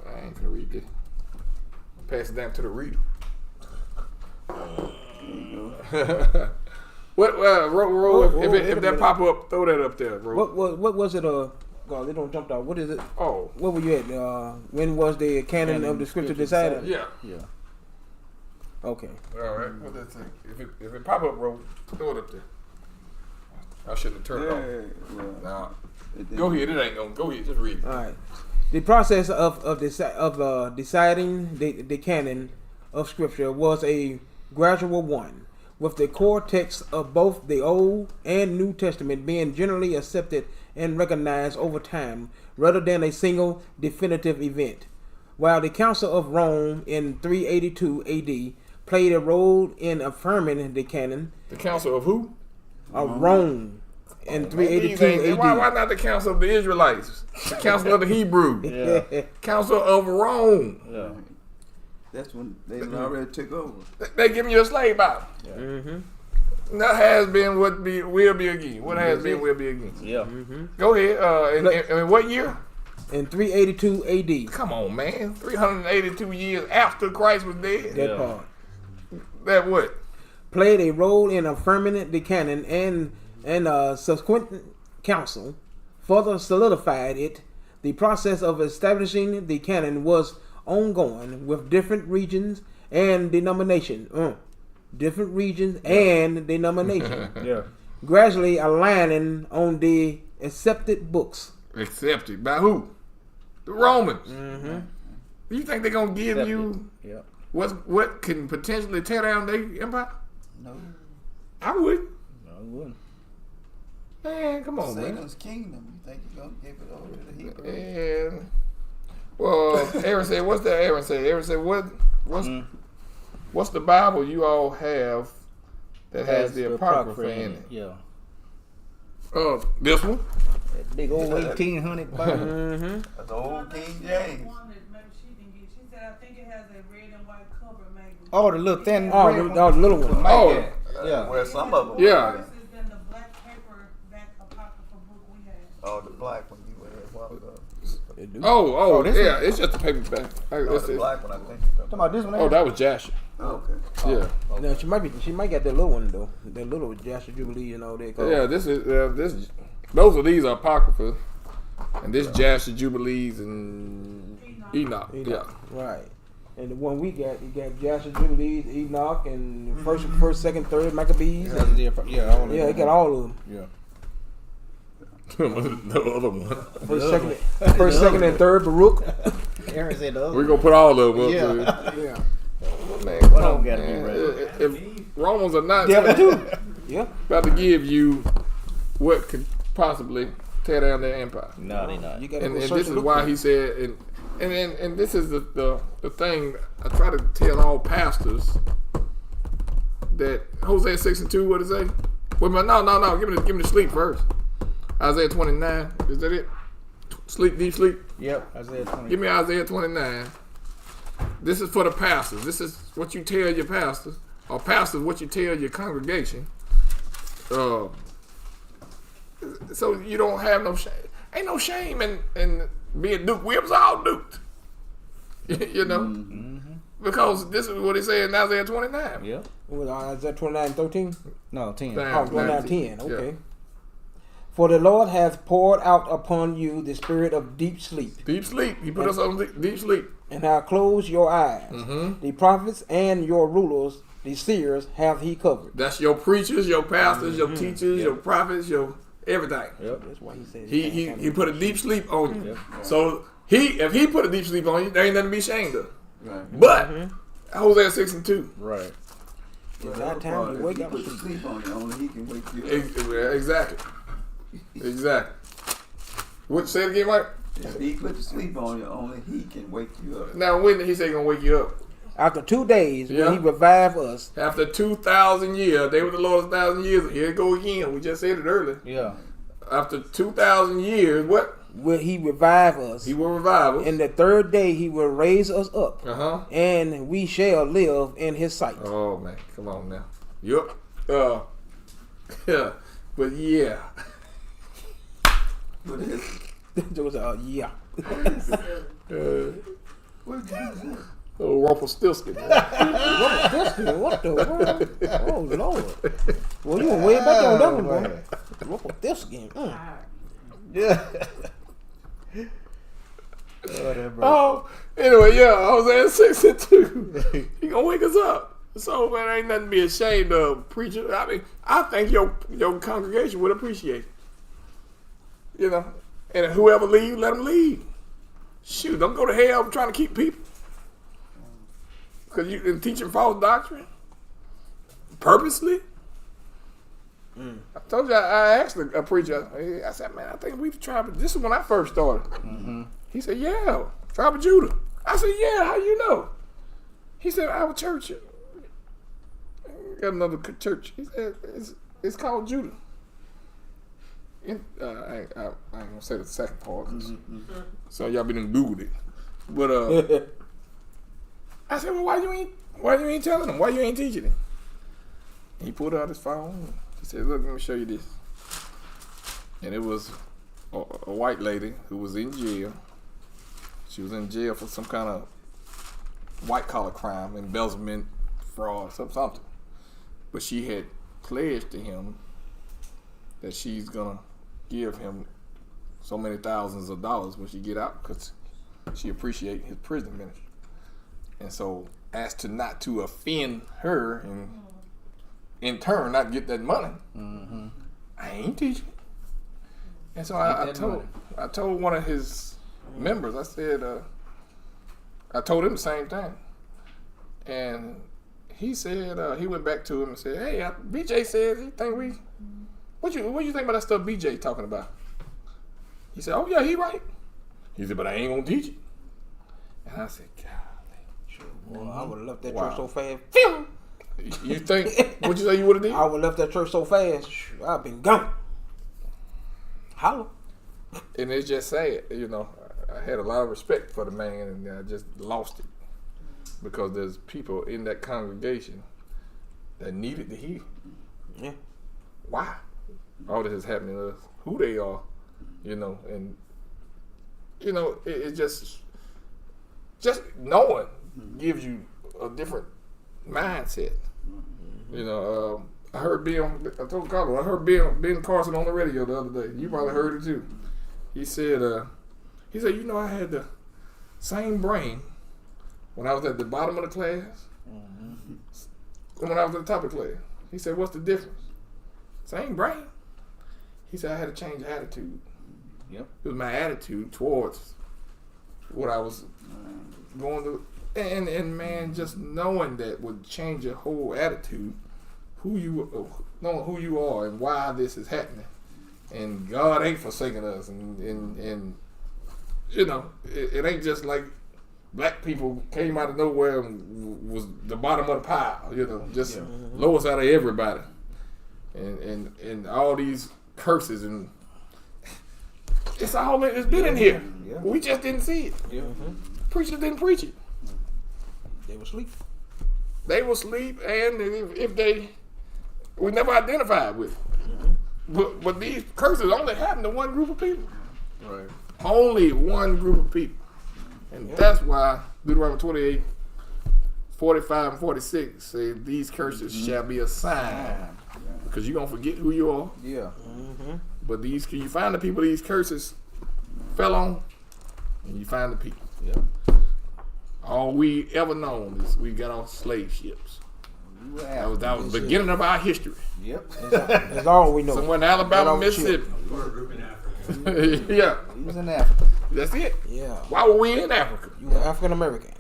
I ain't gonna read this. Pass it down to the reader. What, if that pop up, throw that up there, bro. What was it? God, they don't jump out. What is it? Oh, What were you at? When was the canon of the scripture decided? yeah. Okay. All right. What that say? If it pop up, bro, throw it up there. I shouldn't have turned it off. Nah. Go ahead. It ain't gonna. Go ahead. Just read it. All right. The process of deciding the canon of scripture was a gradual one. with the core texts of both the Old and New Testament being generally accepted and recognized over time rather than a single definitive event. While the Council of Rome in 382 AD played a role in affirming the canon, The Council of who? of Rome in 382 AD. Why not the Council of the Israelites? The Council of the Hebrews. Council of Rome. Yeah. That's when they already took over. They giving you a slave Bible. Mm-hmm. That has been, what be, will be again. What has been, will be again. Yeah. Mm-hmm. Go ahead. In what year? In 382 AD. Come on, man. 382 years after Christ was dead. That part. That what? Played a role in affirming the canon and subsequent council further solidified it. The process of establishing the canon was ongoing with different regions and denominations. Yeah. Gradually aligning on the accepted books. Accepted by who? The Romans. Mm-hmm. You think they're gonna give you what can potentially tear down their empire? No. I wouldn't. No, I wouldn't. Man, come on, man. Satan's kingdom. You think you're gonna give it over to the Hebrews? And well, Aaron said, "What's that?" Aaron said, what's the Bible you all have that has the Apocrypha in it? Yeah. This one. That big old 1800 Bible. Mm-hmm. That's the old King James. She said, I think it has a red and white cover, maybe. Oh, the little thin. Oh, the little one. Oh, yeah. Where some of them. Yeah. Than the black paper back apocryphal book we had. Oh, the black one you had a while ago. Oh, this yeah. one? It's just a paperback. Oh, the black one, I think. Talking about this one? Oh, that was Jasher. Oh, okay. Yeah. Now she might get that little one though. That little Jasher Jubilee and all that. Yeah, this is those of these are apocrypha, and this Jasher Jubilees and Enoch. Yeah, right. And the one we got, you got Jasher Jubilees, Enoch, and first, second, third Maccabees. And, Yeah, it got all of them. Yeah. the other one. First, second, and third Baruch. Aaron said the other. We're gonna put all of them up. Yeah. Yeah. Man, come Well, on, gotta be man. ready. If Romans are not Yeah. about to give you what could possibly tear down their empire. No, they not. You gotta And go this search is and look why for he it. said, and this is the thing I try to tell all pastors that Hosea 6:2, what it say? Wait a minute, no, give me the sleep first. Isaiah 29, is that it? Sleep, deep sleep. Yep, Isaiah 20. Give me Isaiah 29. This is for the pastors. This is what you tell your pastors, or pastors what you tell your congregation. So you don't have no shame. Ain't no shame in being duped. We was all duped. You know? Mm-hmm. Because this is what it said in Isaiah 29. Yeah. Is that 29:13? No, 10. Oh, 29:10. Okay. Yeah. For the Lord hath poured out upon you the spirit of deep sleep. Deep sleep. He put us on deep sleep. And hath closed your eyes. Mm-hmm. The prophets and your rulers, the seers, have he covered. That's your preachers, your pastors, your teachers, your prophets, your everything. Yep. That's why he said he put a deep sleep on you. Yep. So if he put a deep sleep on you, there ain't nothing to be ashamed of. Right. But Hosea 6:2. Right. It's not time to wake up. If he put sleep on you, only he can wake you up. Exactly. What, say it again, Mike? If he put the sleep on you, only he can wake you up. Now, when did he say he gonna wake you up? After 2 days, Yeah. when he revived us. After 2,000 years. They were the Lord's 1,000 years. Here it go again. We just said it earlier. Yeah. After 2,000 years, what? Will he revive us? He will revive us. And the third day he will raise us up. Uh-huh. And we shall live in his sight. Oh, man. Come on now. Yup. Yeah. But yeah. What is it? There was a yeah. What is it? Oh, Rumpelstiltskin. What the world? Oh Lord! Well, you went way back on that one, boy. Rumpelstiltskin. Yeah. Oh, anyway, yeah, Hosea 6:2. He gonna wake us up. So man, ain't nothing to be ashamed of, preacher. I mean, I think your congregation would appreciate it. You know, and whoever leave, let them leave. Shoot, don't go to hell trying to keep people because you teaching false doctrine. Purposely? I told you, I asked a preacher, I said, man, I think we the tribe of, this is when I first started. He said, yeah, tribe of Judah. I said, yeah, how you know? He said, our church got another church. He said, it's called Judah. I ain't gonna say the second part, so y'all been Googled it. But I said, well, why you ain't telling them? Why you ain't teaching them? He pulled out his phone. He said, look, let me show you this. And it was a white lady who was in jail. She was in jail for some kind of white collar crime, embezzlement, fraud, something. But she had pledged to him that she's gonna give him so many thousands of dollars when she get out, because she appreciate his prison ministry. And so, as to not to offend her and in turn not get that money, I ain't teaching. And so I told one of his members, I said, I told him the same thing. And he said, he went back to him and said, hey, BJ says he think we, what you think about that stuff BJ talking about? He said, oh yeah, he right. He said, but I ain't gonna teach it. And I said, golly. Well, I would have left that church so fast. You think, what you say you would have did? I would have left that church so fast, I've been gone. Holla. And it's just sad, you know, I had a lot of respect for the man and I just lost it. Because there's people in that congregation that needed to hear. Yeah. Why all this is happening to us, who they are, you know, and, you know, it just knowing gives you a different mindset. You know, I heard Ben Carson on the radio the other day. You probably heard it too. He said, you know, I had the same brain when I was at the bottom of the class and when I was at the top of the class. He said, what's the difference? Same brain. He said, I had to change attitude. Yep. It was my attitude towards what I was going to. And man, just knowing that would change your whole attitude, knowing who you are and why this is happening. And God ain't forsaken us. And you know, it ain't just like black people came out of nowhere and was the bottom of the pile, you know, just lowest out of everybody. And all these curses and it's been in here. Yeah. We just didn't see it. Yeah. Preachers didn't preach it. They were asleep. They will sleep, and if we never identified with it. But these curses only happen to one group of people. Right. Only one group of people. And that's why Deuteronomy 28, 45 and 46 say these curses shall be a sign. Because you're going to forget who you are. Yeah. But you find the people these curses fell on, and you find the people. Yeah. All we ever known is we got off slave ships. That was the beginning of our history. Yep. That's all we know. Somewhere in Alabama, Mississippi. We were a group in Africa. Yeah. He was in Africa. That's it. Yeah. Why were we in Africa? You were African American.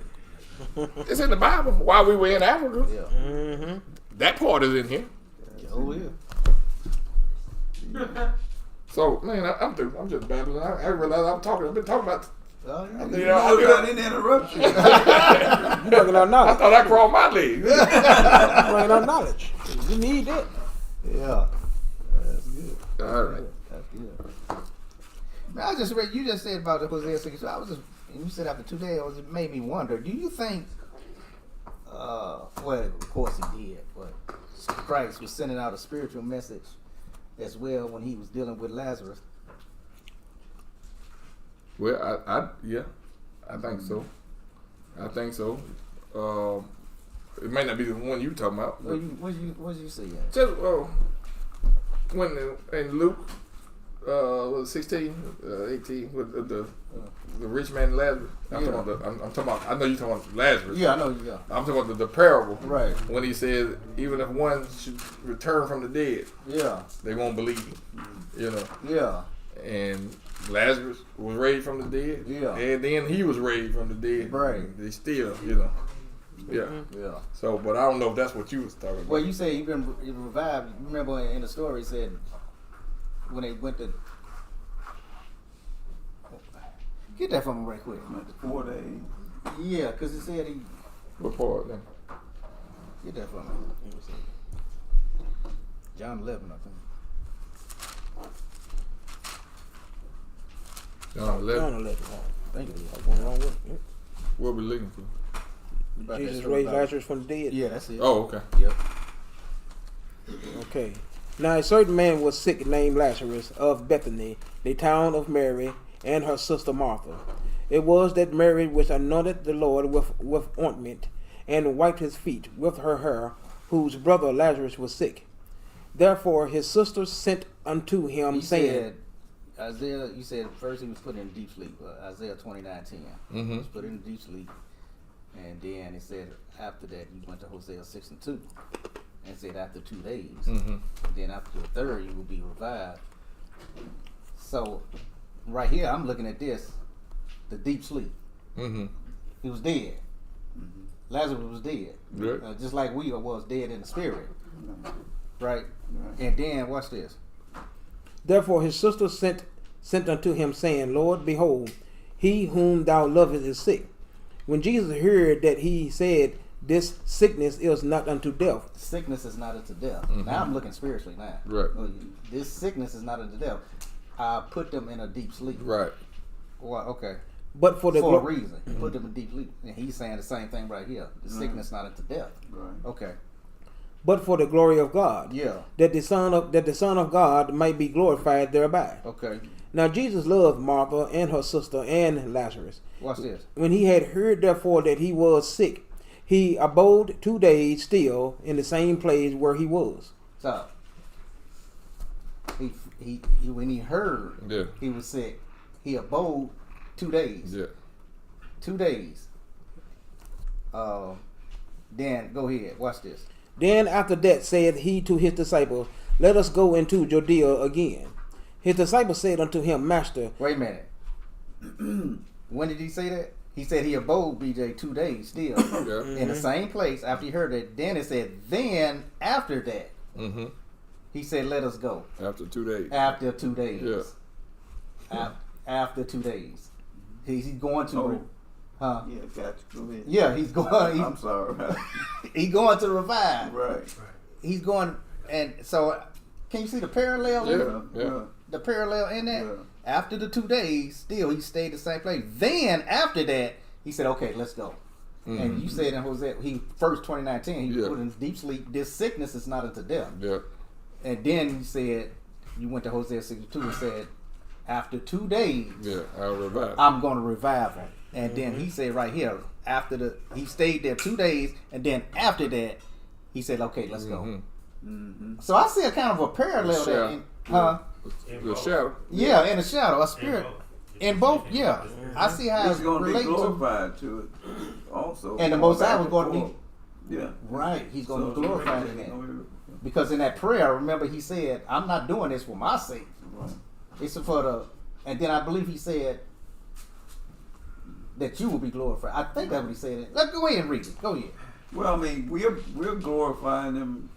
It's in the Bible. Why we were in Africa. Yeah. That part is in here. Oh yeah. So man, I'm through. I'm just babbling. I realize I've been talking about. I didn't interrupt you. You bringing out knowledge. I thought I crawled my legs. Bringing out knowledge. You need that. Yeah. That's good. All right. That's good. Now, I just read. You just said about the Hosea 6. So I was just. You said after 2 days, it made me wonder. Do you think? Well, of course he did, but Christ was sending out a spiritual message as well when he was dealing with Lazarus. Well, I think so. I think so. It may not be the one you talking about. What did you say? Just when in Luke, was 16, 18 with the rich man and Lazarus. I'm talking about. I know you're talking about Lazarus. Yeah, I know. Yeah. I'm talking about the parable. Right. When he says, even if one should return from the dead, Yeah. they won't believe him. You know. Yeah. And Lazarus was raised from the dead. Yeah. And then he was raised from the dead. Right. They still, you know. Yeah. Yeah. So, but I don't know if that's what you was talking about. Well, you say you've been revived. You remember in the story it said when they went to get that from me right quick. 4 days. Yeah, because it said he What part then? get that from me. John 11, I think. John 11. John 11. Thank you. What's wrong with it? What we looking for? About that Jesus story raised about- Lazarus from the dead. Yeah, that's it. Oh, okay. Yep. Okay. Now a certain man was sick named Lazarus of Bethany, the town of Mary and her sister Martha. It was that Mary which anointed the Lord with ointment and wiped his feet with her hair, whose brother Lazarus was sick. Therefore his sisters sent unto him, He saying, said, Isaiah, you said first he was put in deep sleep. Isaiah 29:10. He was put in deep sleep. And then it said after that he went to Hosea 6:2. And said after 2 days. And then after the third you will be revived. So right here I'm looking at this. The deep sleep. He was dead. Lazarus was dead. Right. Just like we was dead in the spirit. Right? And then watch this. Therefore his sisters sent unto him, saying, Lord, behold, he whom thou lovest is sick. When Jesus heard that, he said, this sickness is not unto death. Sickness is not unto death. Now I'm looking spiritually now. Right. This sickness is not unto death. I put them in a deep sleep. Right. Well, okay. But for the a reason. Put them in deep sleep. And he's saying the same thing right here. The sickness not unto death. Right. Okay. But for the glory of God. Yeah. That the Son of God might be glorified thereby. Okay. Now Jesus loved Martha and her sister and Lazarus. Watch this. When he had heard therefore that he was sick, he abode 2 days still in the same place where he was. So he when he heard he was sick, he abode 2 days. Yeah. 2 days. Then go ahead. Watch this. Then after that said he to his disciples, Let us go into Judea again. His disciples said unto him, Master. Wait a minute. When did he say that? He said he abode, BJ, 2 days still in the same place after he heard it. Then it said, then after that, he said, let us go. After 2 days. After 2 days. Yeah. After 2 days. He's going to... Huh? Yeah, got you. Go ahead. Yeah, he's going... I'm sorry. He's going to revive. Right. He's going... And so, can you see the parallel? Yeah. The parallel in that? Yeah. After the 2 days, still he stayed the same place. Then after that, he said, "Okay, let's go." And you said in Hosea, he first 29:10, he put in deep sleep. This sickness is not unto death. Yeah. And then he said, you went to Hosea 6:2 and said, after 2 days, I'll revive. I'm going to revive him. And then he said right here, he stayed there 2 days, and then after that, he said, "Okay, let's go." So I see a kind of a parallel there. The shadow. Yeah, in the shadow, a spirit. In both, yeah. I see how He's it's going to be related glorified to it also. And the Most High was going to be... Yeah. Right, he's going to be glorified in that. Because in that prayer, remember he said, I'm not doing this for my sake. Right. It's for the... And then I believe he said that you will be glorified. I think that's what he said. Let's go ahead and read it. Go ahead. Well, I mean, we're glorifying him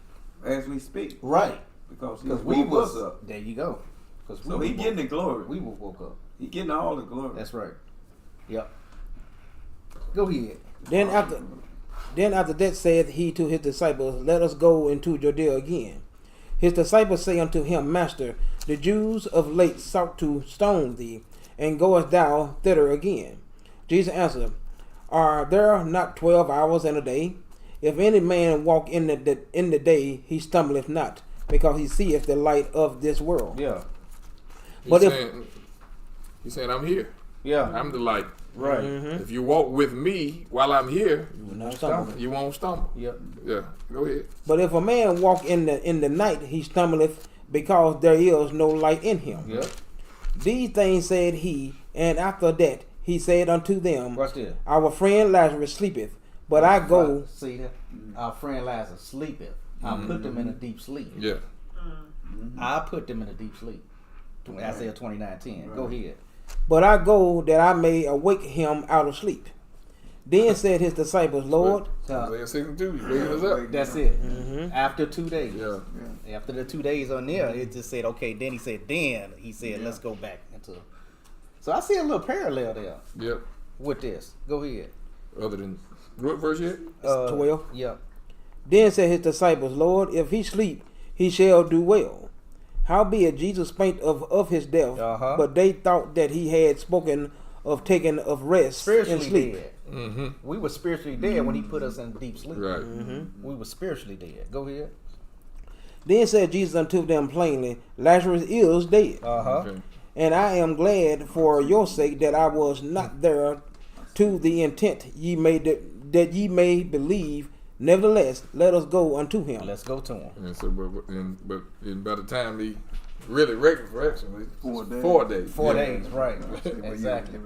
as we speak. Right. Because we woke us was up. there. You go. So he getting the glory. We were woke up. He getting all the glory. That's right. Yep. Go ahead. Then after that said he to his disciples, Let us go into Judea again. His disciples say unto him, Master, the Jews of late sought to stone thee, and goest thou thither again? Jesus answered, Are there not 12 hours in a day? If any man walk in the day, he stumbleth not, because he seeth the light of this world. Yeah. But he's saying, I'm here. Yeah. I'm the light. Right. If you walk with me while I'm here, you won't stumble. Yep. Yeah. Go ahead. But if a man walk in the night, he stumbleth, because there is no light in him. Yep. These things said he, and after that he said unto them, Watch this. Our friend Lazarus sleepeth, but I go. See that? Our friend Lazarus sleepeth. I put them in a deep sleep. Yeah. I put them in a deep sleep. Isaiah 29:10. Go ahead. But I go that I may awake him out of sleep. Then said his disciples, Lord. Isaiah 62, you bringing us up. That's it. After 2 days. Yeah. After the 2 days on there, it just said, okay, then he said, let's go back into. So I see a little parallel there. Yep. With this. Go ahead. Other than, what verse yet? 12. Yeah. Then said his disciples, Lord, if he sleep, he shall do well. Howbeit Jesus spake of his death, but they thought that he had spoken of taking of rest and sleep. Dead. We were spiritually dead when he put us in deep sleep. Right. We were spiritually dead. Go ahead. Then said Jesus unto them plainly, Lazarus is dead. Okay. And I am glad for your sake that I was not there, to the intent ye may that ye may believe. Nevertheless, let us go unto him. Let's go to him. And so, but by the time he really resurrection, 4 days. 4 days. 4 days, right? Exactly.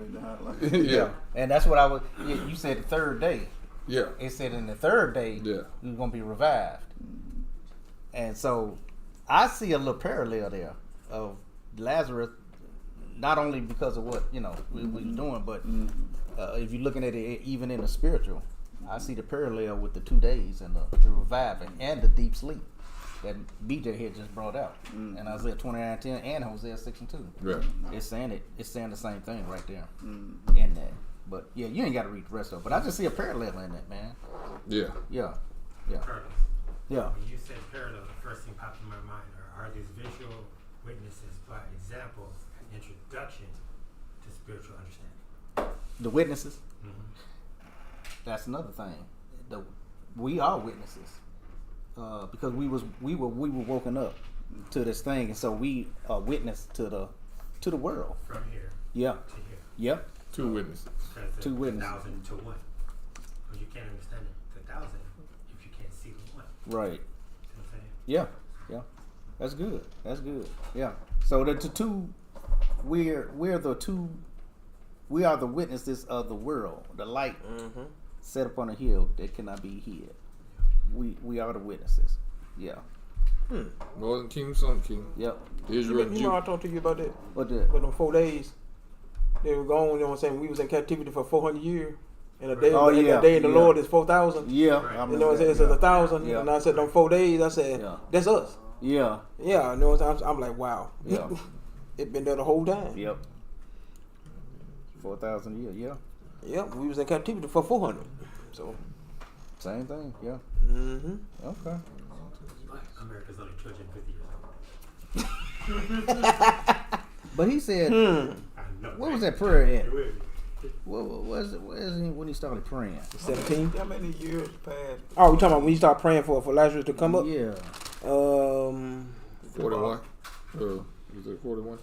Yeah. And that's what I was. You said the 3rd day. Yeah. It said in the 3rd day, we're gonna be revived. And so, I see a little parallel there of Lazarus, not only because of what we was doing, but if you're looking at it even in the spiritual, I see the parallel with the 2 days and the reviving and the deep sleep that BJ had just brought out, and Isaiah 29:10 and Hosea 6:2. Right. It's saying the same thing right there in that. But yeah, you ain't got to read the rest of it. But I just see a parallel in that, man. Yeah. Yeah. Curtis. Yeah. When you said parallel, the first thing popped in my mind are these visual witnesses by examples and introduction to spiritual understanding. The witnesses. That's another thing. We are witnesses because we were woken up to this thing, and so we are witness to the world. From here. Yeah. To here. Yep. 2 witnesses. 2 witnesses. 1,000 to 1. Because you can't understand the 1,000 if you can't see the 1. Right. See what I'm saying? Yeah. Yeah. That's good. Yeah. So the two, we're the two. We are the witnesses of the world. The light set upon a hill that cannot be hid. We are the witnesses. Yeah. Northern Kingdom, Southern Kingdom. Yep. Israel, You know I talked to you about that? What that? But them 4 days, they were gone. You know what I'm saying? We was in captivity for 400 years. And a day, a day in the Lord is 4,000. Yeah. You know what I'm saying? It's 1,000. Yeah. And I said, them 4 days, I said, that's us. Yeah. Yeah. You know what I'm saying? I'm like, wow. Yeah. It been there the whole time. Yep. 4,000 years. Yeah. Yep. We was in captivity for 400. So. Same thing. Yeah. Okay. America's only 250 years old. But he said, I know, what right? was that prayer at? You with me? What was it? Where is he when he started praying? 17. How many years passed? Oh, we talking about when you start praying for Lazarus to come up? Yeah. 41. Is it 41?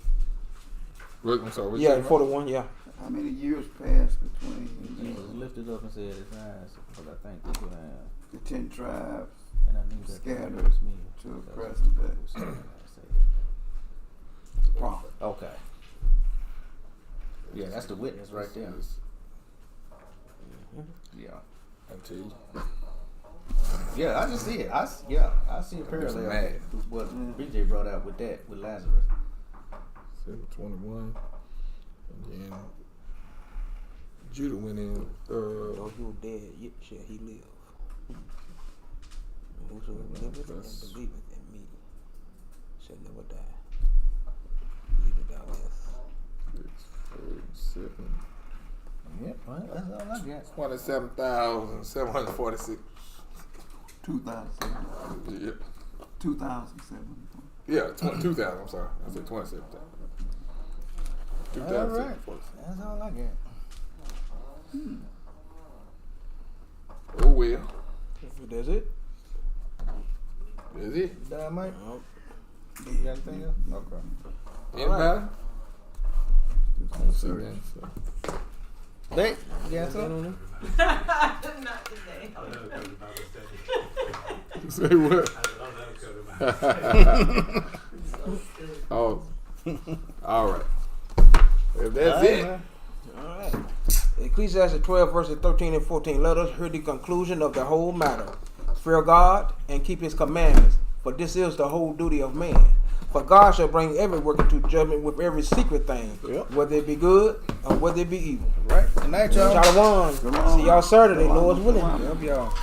I'm sorry. What you Yeah, talking 41. Yeah. How many years passed between Jesus lifted up and said his eyes, because I think they could have. the 10 tribes And I knew that scattered was me. to the present day? Prophet. Okay. Yeah, that's the witness right there. Yeah. I tell you. Yeah, I just see it. I see a parallel mad. with what BJ brought out with that, with Lazarus. 21. And then Judah went in. Though he was dead, yet shall he live. Whosoever liveth and believeth in me shall never die. Neither thou death. 7. Yep, well, that's all I got. 27,746. 2,000. Yeah. 2,007. Yeah, 2,000. I'm sorry. I said 27,000. All right. That's all I got. Oh, well. That's it? That's it. Mike? You got anything else? Okay. Anybody? They, you got something? Not today. Say what? Oh, all right. If that's it. Man. All right. Ecclesiastes 12 verses 13 and 14. Let us hear the conclusion of the whole matter. Fear God and keep his commandments, for this is the whole duty of man. For God shall bring every work into judgment with every secret thing, whether it be good or whether it be evil. Right. And Good night, y'all. Shalom. See y'all Saturday, Lord's willing. Love y'all.